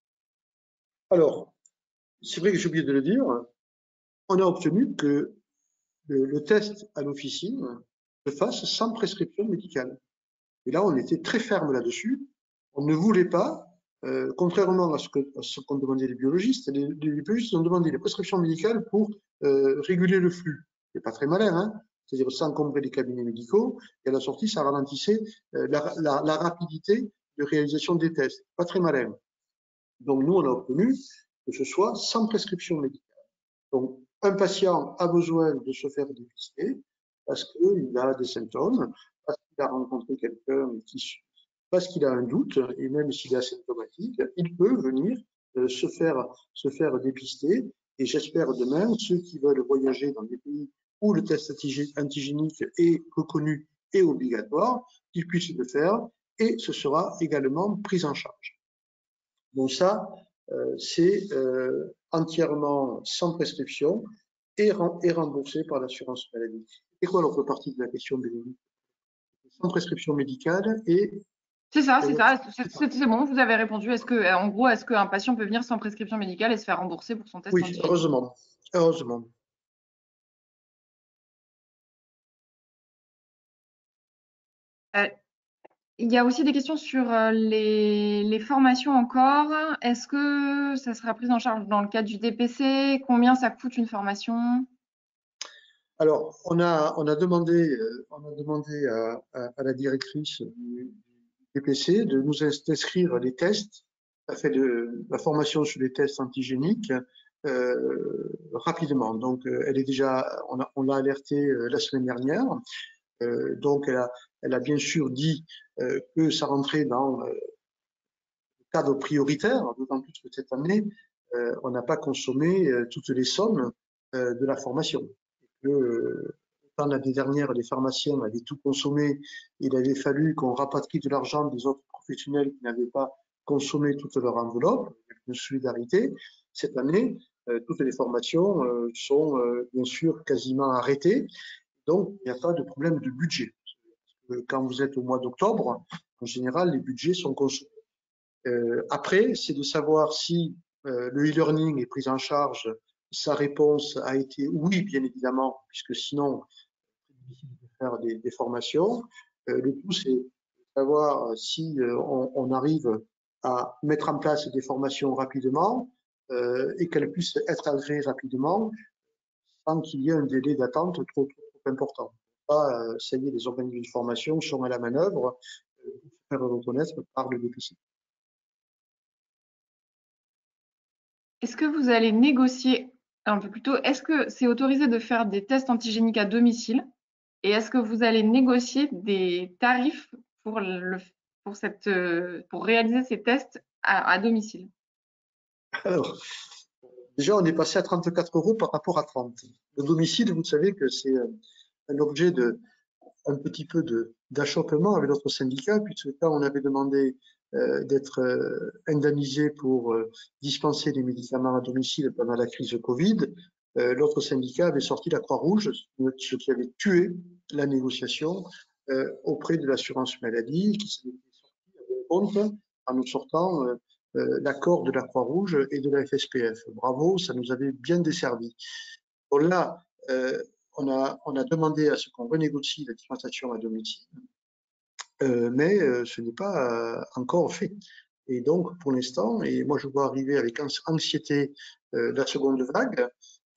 Alors, c'est vrai que j'ai oublié de le dire, on a obtenu que le test à l'officine se fasse sans prescription médicale. Et là, on était très ferme là-dessus. On ne voulait pas, contrairement à ce qu'ont demandé les biologistes, les biologistes ont demandé des prescriptions médicales pour réguler le flux. C'est pas très malin, hein, c'est-à-dire sans encombrer les cabinets médicaux. Et à la sortie, ça ralentissait la rapidité de réalisation des tests. Pas très malin. Donc nous, on a obtenu que ce soit sans prescription médicale. Donc un patient a besoin de se faire dépister parce qu'il a des symptômes, parce qu'il a rencontré quelqu'un parce qu'il a un doute, et même s'il est asymptomatique, il peut venir se faire dépister. Et j'espère demain, ceux qui veulent voyager dans des pays où le test antigénique est reconnu et obligatoire, qu'ils puissent le faire, et ce sera également pris en charge. Donc ça, c'est entièrement sans prescription et remboursé par l'assurance maladie. C'est quoi l'autre partie de la question, Bénédicte? Sans prescription médicale et… C'est ça, c'est bon, vous avez répondu. En gros, est-ce qu'un patient peut venir sans prescription médicale et se faire rembourser pour son test Oui, antigénique? heureusement. Heureusement. Il y a aussi des questions sur les formations encore. Est-ce que ça sera pris en charge dans le cadre du DPC? Combien ça coûte une formation? Alors, on a demandé à la directrice du DPC de nous inscrire les tests, la formation sur les tests antigéniques rapidement. Donc, elle est déjà, on l'a alertée la semaine dernière. Donc, elle a bien sûr dit que ça rentrait dans le cadre prioritaire, d'autant plus que cette année, on n'a pas consommé toutes les sommes de la formation. Dans l'année dernière, les pharmaciens avaient tout consommé. Il avait fallu qu'on rapatrie de l'argent des autres professionnels qui n'avaient pas consommé toute leur enveloppe, avec une solidarité. Cette année, toutes les formations sont bien sûr quasiment arrêtées. Donc, il n'y a pas de problème de budget. Quand vous êtes au mois d'octobre, en général, les budgets sont consommés. Après, c'est de savoir si le e-learning est pris en charge. Sa réponse a été oui, bien évidemment, puisque sinon, c'est difficile de faire des formations. Le tout, c'est de savoir si on arrive à mettre en place des formations rapidement et qu'elles puissent être agréées rapidement sans qu'il y ait un délai d'attente trop important. Pas, ça y est, les organismes de formation sont à la manœuvre pour se faire reconnaître par le DPC. Est-ce que vous allez négocier, un peu plus tôt, est-ce que c'est autorisé de faire des tests antigéniques à domicile? Et est-ce que vous allez négocier des tarifs pour réaliser ces tests à domicile? Alors, déjà, on est passé à 34 € par rapport à 30. Le domicile, vous savez que c'est un objet un petit peu d'achoppement avec notre syndicat, puisque quand on avait demandé d'être indemnisé pour dispenser des médicaments à domicile pendant la crise Covid, l'autre syndicat avait sorti la Croix-Rouge, ce qui avait tué la négociation auprès de l'assurance maladie, qui s'était sorti à bon compte en nous sortant l'accord de la Croix-Rouge et de la FSPF. Bravo, ça nous avait bien desservi. Bon, là, on a demandé à ce qu'on renégocie la dispensation à domicile, mais ce n'est pas encore fait. Et donc, pour l'instant, et moi je vois arriver avec anxiété la seconde vague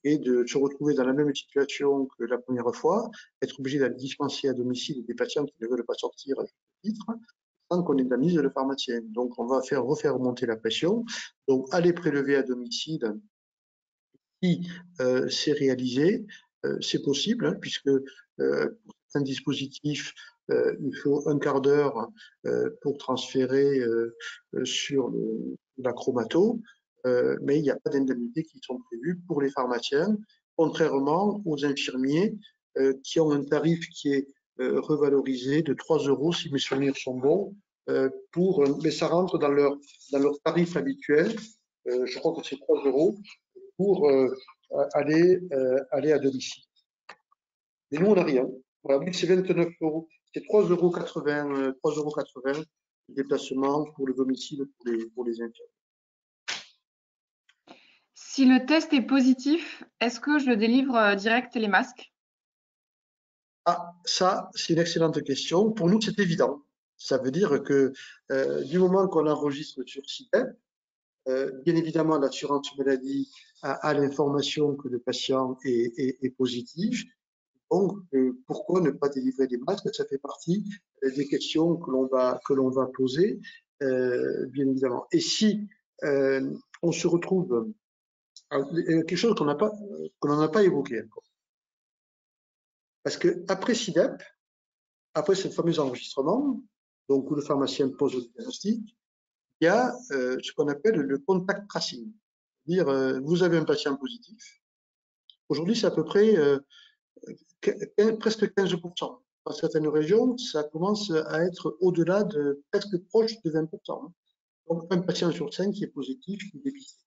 et de se retrouver dans la même situation que la première fois, être obligé d'aller dispenser à domicile des patients qui ne veulent pas sortir à titre, sans qu'on indemnise le pharmacien. Donc, on va refaire remonter la pression. Donc, aller prélever à domicile, si c'est réalisé, c'est possible, hein, puisque pour certains dispositifs, il faut un quart d'heure pour transférer sur la chromato, mais il n'y a pas d'indemnités qui sont prévues pour les pharmaciens, contrairement aux infirmiers qui ont un tarif qui est revalorisé de 3 € si mes souvenirs sont bons, mais ça rentre dans leur tarif habituel, je crois que c'est 3 € pour aller à domicile. Mais nous, on n'a rien. Voilà, c'est 29 €, c'est 3,80 € de déplacement pour le domicile pour les infirmiers. Si le test est positif, est-ce que je délivre direct les masques? Ah, ça, c'est une excellente question. Pour nous, c'est évident. Ça veut dire que du moment qu'on enregistre sur SIDEP, bien évidemment, l'assurance maladie a l'information que le patient est positif. Donc, pourquoi ne pas délivrer des masques? Ça fait partie des questions que l'on va poser, bien évidemment. Et si on se retrouve quelque chose qu'on n'en a pas évoqué encore, parce que après SIDEP, après ce fameux enregistrement, donc où le pharmacien pose le diagnostic, il y a ce qu'on appelle le contact tracing. C'est-à-dire, vous avez un patient positif. Aujourd'hui, c'est à peu près presque 15%. Dans certaines régions, ça commence à être au-delà de presque proche de 20%. Donc, un patient sur 5 qui est positif, qui est dépisté.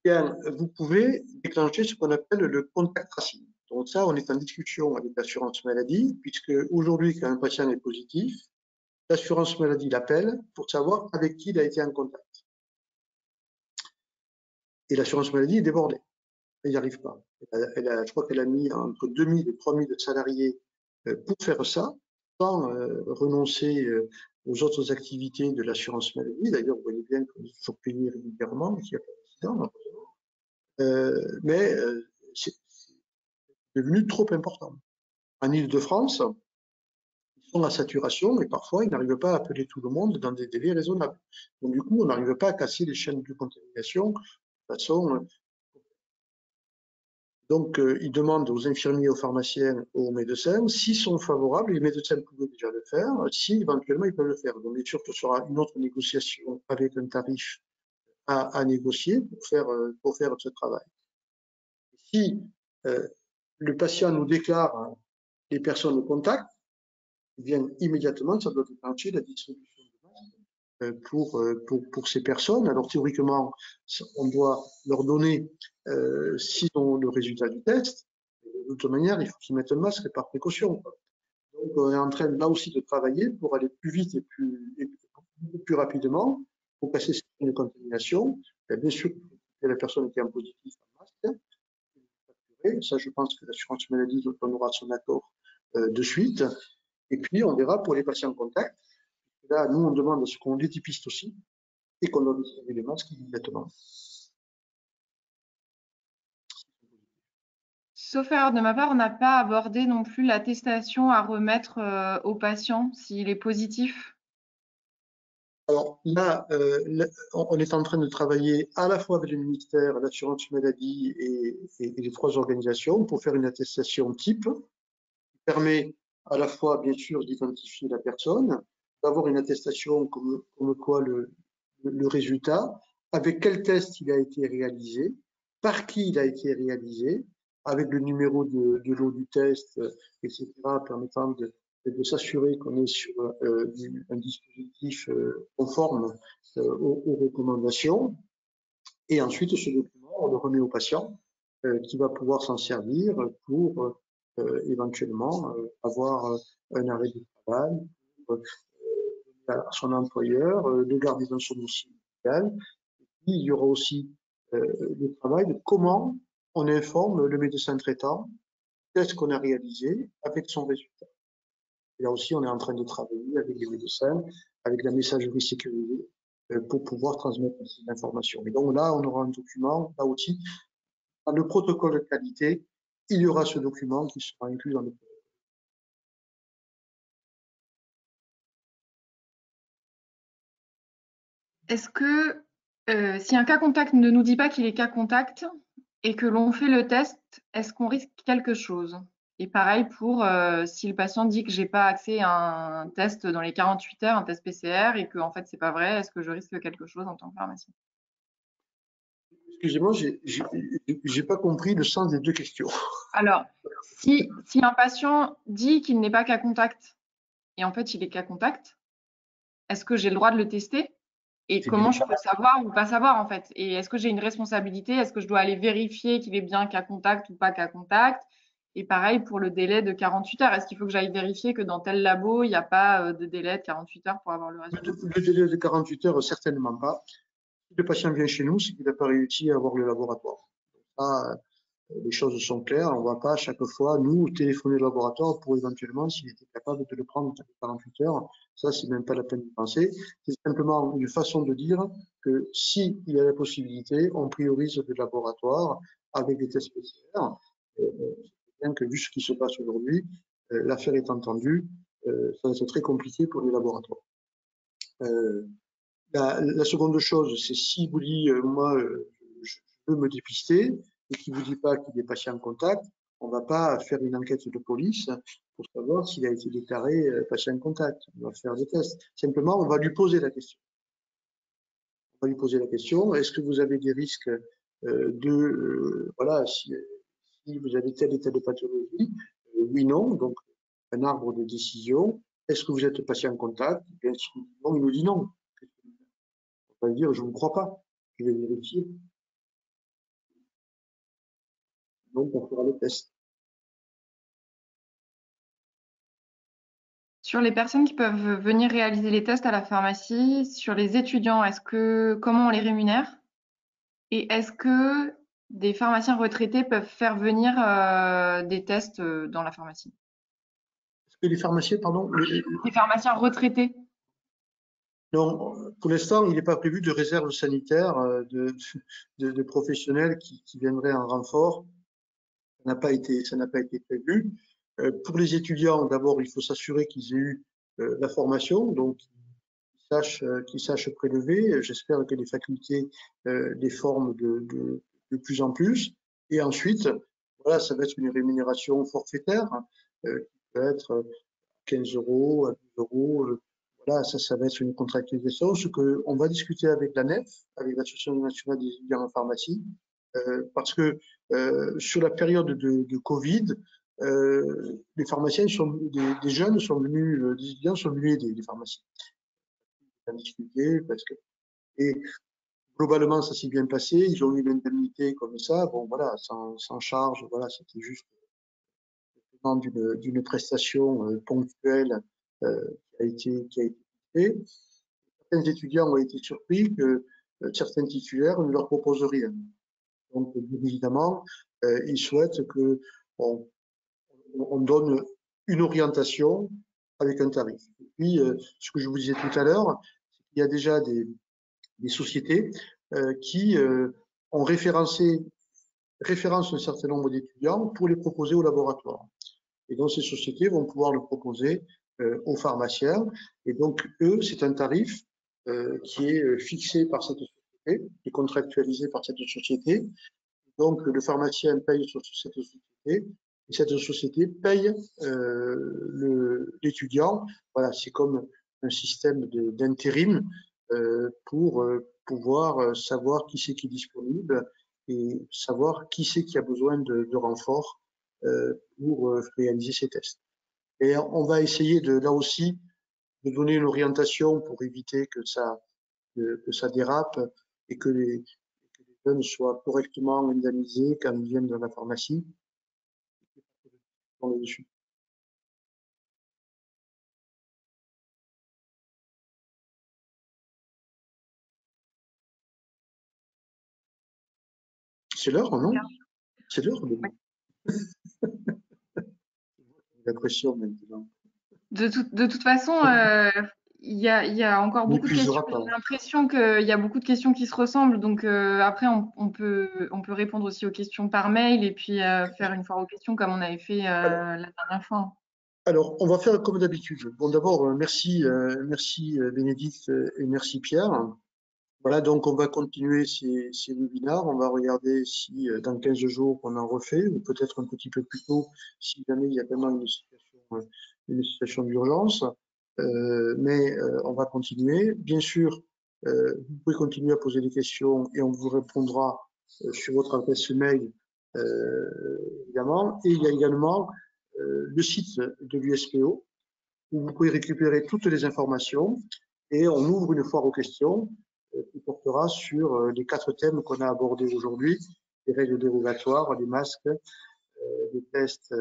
Bien, vous pouvez déclencher ce qu'on appelle le contact tracing. Donc ça, on est en discussion avec l'assurance maladie, puisque aujourd'hui, quand un patient est positif, l'assurance maladie l'appelle pour savoir avec qui il a été en contact. Et l'assurance maladie est débordée. Elle n'y arrive pas. Je crois qu'elle a mis entre 2000 et 3000 salariés pour faire ça, sans renoncer aux autres activités de l'assurance maladie. D'ailleurs, vous voyez bien qu'il faut payer régulièrement, qu'il n'y a pas d'accident. Mais c'est devenu trop important. En Île-de-France, ils sont à saturation et parfois ils n'arrivent pas à appeler tout le monde dans des délais raisonnables. Donc du coup, on n'arrive pas à casser les chaînes de contamination de façon. Donc ils demandent aux infirmiers, aux pharmaciens, aux médecins, s'ils sont favorables, les médecins pouvaient déjà le faire, si éventuellement ils peuvent le faire. Donc bien sûr, ce sera une autre négociation avec un tarif à négocier pour faire ce travail. Si le patient nous déclare les personnes de contact, bien immédiatement, ça doit déclencher la distribution de masques pour ces personnes. Alors théoriquement, on doit leur donner, s'ils ont le résultat du test, de toute manière, il faut qu'ils mettent un masque par précaution. Donc on est en train là aussi de travailler pour aller plus vite et plus rapidement pour passer cette ligne de contamination. Et bien sûr, la personne qui est en positif en masque. Ça, je pense que l'assurance maladie donnera son accord de suite. Et puis, on verra pour les patients contact. Là, nous, on demande à ce qu'on les dépiste aussi et qu'on leur distribue les masques immédiatement. Sauf erreur de ma part, on n'a pas abordé non plus l'attestation à remettre au patient s'il est positif. Alors là, on est en train de travailler à la fois avec le ministère, l'assurance maladie et les 3 organisations pour faire une attestation type qui permet à la fois, bien sûr, d'identifier la personne, d'avoir une attestation comme quoi le résultat, avec quel test il a été réalisé, par qui il a été réalisé, avec le numéro de lot du test, etc., permettant de s'assurer qu'on est sur un dispositif conforme aux recommandations. Et ensuite, ce document, on le remet au patient qui va pouvoir s'en servir pour éventuellement avoir un arrêt de travail, à son employeur, de garder dans son domicile médical. Il y aura aussi le travail de comment on informe le médecin traitant de ce qu'on a réalisé avec son résultat. Et là aussi, on est en train de travailler avec les médecins, avec la messagerie sécurisée, pour pouvoir transmettre ces informations. Et donc là, on aura un document, là aussi, dans le protocole de qualité, il y aura ce document qui sera inclus dans le protocole. Est-ce que si un cas contact ne nous dit pas qu'il est cas contact et que l'on fait le test, est-ce qu'on risque quelque chose? Et pareil pour si le patient dit que j'ai pas accès à un test dans les 48 heures, un test PCR, et que en fait c'est pas vrai, est-ce que je risque quelque chose en tant que pharmacien? Excusez-moi, j'ai pas compris le sens des deux questions. Alors, si un patient dit qu'il n'est pas cas contact et en fait il est cas contact, est-ce que j'ai le droit de le tester? Et C'est bien comment je ça. peux savoir ou pas savoir en fait? Et est-ce que j'ai une responsabilité? Est-ce que je dois aller vérifier qu'il est bien cas contact ou pas cas contact? Et pareil pour le délai de 48 heures. Est-ce qu'il faut que j'aille vérifier que dans tel labo, il n'y a pas de délai de 48 heures pour avoir le résultat? Le délai de 48 heures, certainement pas. Si le patient vient chez nous, c'est qu'il n'a pas réussi à avoir le laboratoire. Ça, les choses sont claires. On ne va pas à chaque fois, nous, téléphoner le laboratoire pour éventuellement, s'il était capable de le prendre dans 48 heures. Ça, c'est même pas la peine de penser. C'est simplement une façon de dire que s'il y a la possibilité, on priorise le laboratoire avec des tests PCR. Bien que vu ce qui se passe aujourd'hui, l'affaire est entendue, ça va être très compliqué pour les laboratoires. La seconde chose, c'est si vous dit, moi, je veux me dépister et qu'il vous dit pas qu'il est patient en contact, on va pas faire une enquête de police pour savoir s'il a été déclaré patient en contact. On va faire des tests. Simplement, on va lui poser la question. On va lui poser la question, est-ce que vous avez des risques voilà, si vous avez telle et telle pathologie, oui, non, donc un arbre de décision. Est-ce que vous êtes patient en contact? Bien, si non, il nous dit non. On va dire, je ne vous crois pas, je vais vérifier. Donc, on fera le test. Sur les personnes qui peuvent venir réaliser les tests à la pharmacie, sur les étudiants, comment on les rémunère? Et est-ce que des pharmaciens retraités peuvent faire venir des tests dans la pharmacie? Est-ce que les pharmaciens, pardon, Des pharmaciens retraités? non, pour l'instant, il n'est pas prévu de réserve sanitaire de professionnels qui viendraient en renfort. Ça n'a pas été prévu. Pour les étudiants, d'abord, il faut s'assurer qu'ils aient eu la formation, donc qu'ils sachent prélever. J'espère que les facultés les forment de plus en plus. Et ensuite, voilà, ça va être une rémunération forfaitaire qui peut être 15 € à 12 euros. Voilà, ça va être une contractualisation, ce qu'on va discuter avec la NEF, avec l'Association nationale des étudiants en pharmacie, parce que sur la période de Covid, les pharmaciens des jeunes sont venus, des étudiants sont venus aider les pharmaciens à discuter, et globalement, ça s'est bien passé. Ils ont eu l'indemnité comme ça, bon voilà, sans charge, voilà, c'était juste d'une prestation ponctuelle qui a été faite. Certains étudiants ont été surpris que certains titulaires ne leur proposent rien. Donc, bien évidemment, ils souhaitent que on donne une orientation avec un tarif. Et puis, ce que je vous disais tout à l'heure, il y a déjà des sociétés qui ont référencent un certain nombre d'étudiants pour les proposer au laboratoire. Et donc, ces sociétés vont pouvoir le proposer aux pharmaciens. Et donc, eux, c'est un tarif qui est fixé par cette société, qui est contractualisé par cette société. Donc, le pharmacien paye sur cette société et cette société paye l'étudiant. Voilà, c'est comme un système d'intérim pour pouvoir savoir qui c'est qui est disponible et savoir qui c'est qui a besoin de renfort pour réaliser ces tests. Et on va essayer là aussi de donner une orientation pour éviter que ça dérape et que les jeunes soient correctement indemnisés quand ils viennent dans la pharmacie. C'est l'heure, non? C'est l'heure. La pression maintenant. De toute façon, il y a encore beaucoup de questions. J'ai l'impression qu'il y a beaucoup de questions qui se ressemblent. Donc après, on peut répondre aussi aux questions par mail et puis faire une foire aux questions comme on avait fait la dernière fois. Alors, on va faire comme d'habitude. Bon, d'abord, merci Bénédicte et merci Pierre. Voilà, donc on va continuer ces webinaires. On va regarder si dans 15 jours on en refait, ou peut-être un petit peu plus tôt si jamais il y a vraiment une situation d'urgence. Mais on va continuer. Bien sûr, vous pouvez continuer à poser des questions et on vous répondra sur votre adresse mail, évidemment. Et il y a également le site de l'USPO où vous pouvez récupérer toutes les informations et on ouvre une foire aux questions qui portera sur les 4 thèmes qu'on a abordés aujourd'hui, les règles dérogatoires, les masques, les tests,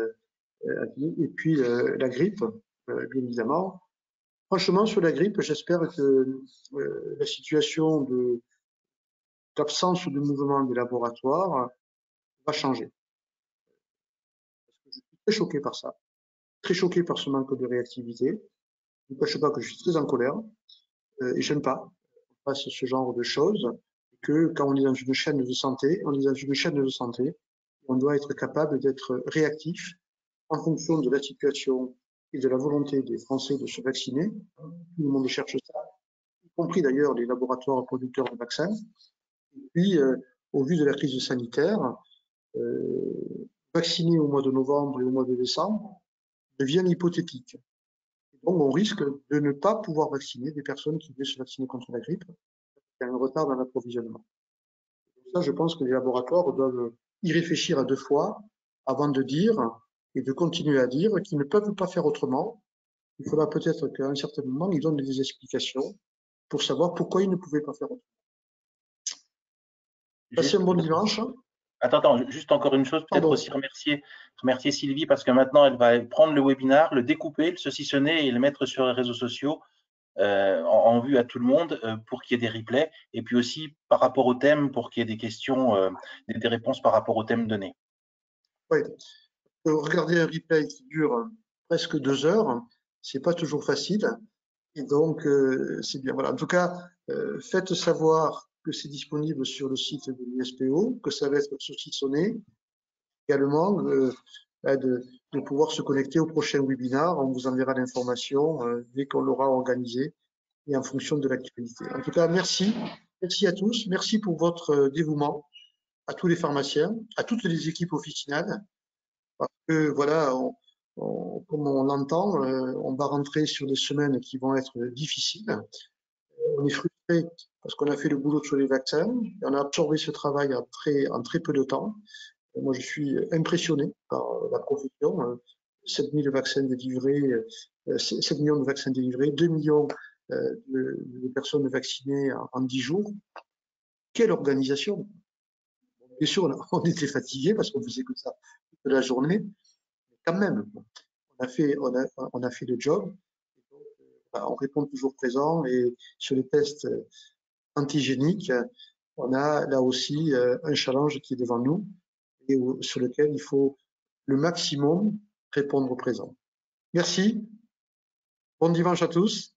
et puis la grippe, bien évidemment. Franchement, sur la grippe, j'espère que la situation d'absence de mouvement des laboratoires va changer. Je suis très choqué par ça, très choqué par ce manque de réactivité. Je ne cache pas que je suis très en colère et j'aime pas qu'on fasse ce genre de choses. Que quand on est dans une chaîne de santé, on doit être capable d'être réactif en fonction de la situation et de la volonté des Français de se vacciner. Tout le monde cherche ça, y compris d'ailleurs les laboratoires producteurs de vaccins. Et puis, au vu de la crise sanitaire, vacciner au mois de novembre et au mois de décembre devient hypothétique. Donc, on risque de ne pas pouvoir vacciner des personnes qui veulent se vacciner contre la grippe. Il y a un retard dans l'approvisionnement. Ça, je pense que les laboratoires doivent y réfléchir à 2 fois avant de dire et de continuer à dire qu'ils ne peuvent pas faire autrement. Il faudra peut-être qu'à un certain moment, ils donnent des explications pour savoir pourquoi ils ne pouvaient pas faire autrement. Passez un bon dimanche. Attends, juste encore une chose, peut-être aussi remercier Sylvie parce que maintenant elle va prendre le webinar, le découper, le saucissonner et le mettre sur les réseaux sociaux en vue à tout le monde pour qu'il y ait des replays et puis aussi par rapport au thème pour qu'il y ait des questions, des réponses par rapport au thème donné. Oui. Regarder un replay qui dure presque 2 heures, c'est pas toujours facile. Et donc, c'est bien. Voilà. En tout cas, faites savoir que c'est disponible sur le site de l'USPO, que ça va être saucissonné. Également, de pouvoir se connecter au prochain webinar. On vous enverra l'information dès qu'on l'aura organisé et en fonction de l'actualité. En tout cas, merci. Merci à tous. Merci pour votre dévouement, à tous les pharmaciens, à toutes les équipes officinales. Parce que voilà, comme on l'entend, on va rentrer sur des semaines qui vont être difficiles. On est frustré parce qu'on a fait le boulot sur les vaccins, et on a absorbé ce travail en très peu de temps. Et moi, je suis impressionné par la profession. 7 000 vaccins délivrés, 7 millions de vaccins délivrés, 2 millions de personnes vaccinées en 10 jours. Quelle organisation! Bien sûr, on était fatigué parce qu'on faisait que ça toute la journée, mais quand même, on a fait le job. On répond toujours présent et sur les tests antigéniques, on a là aussi un challenge qui est devant nous et sur lequel il faut le maximum répondre présent. Merci, bon dimanche à tous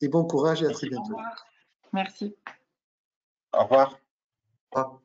et bon courage et à très bientôt. Merci. Au revoir. Au revoir.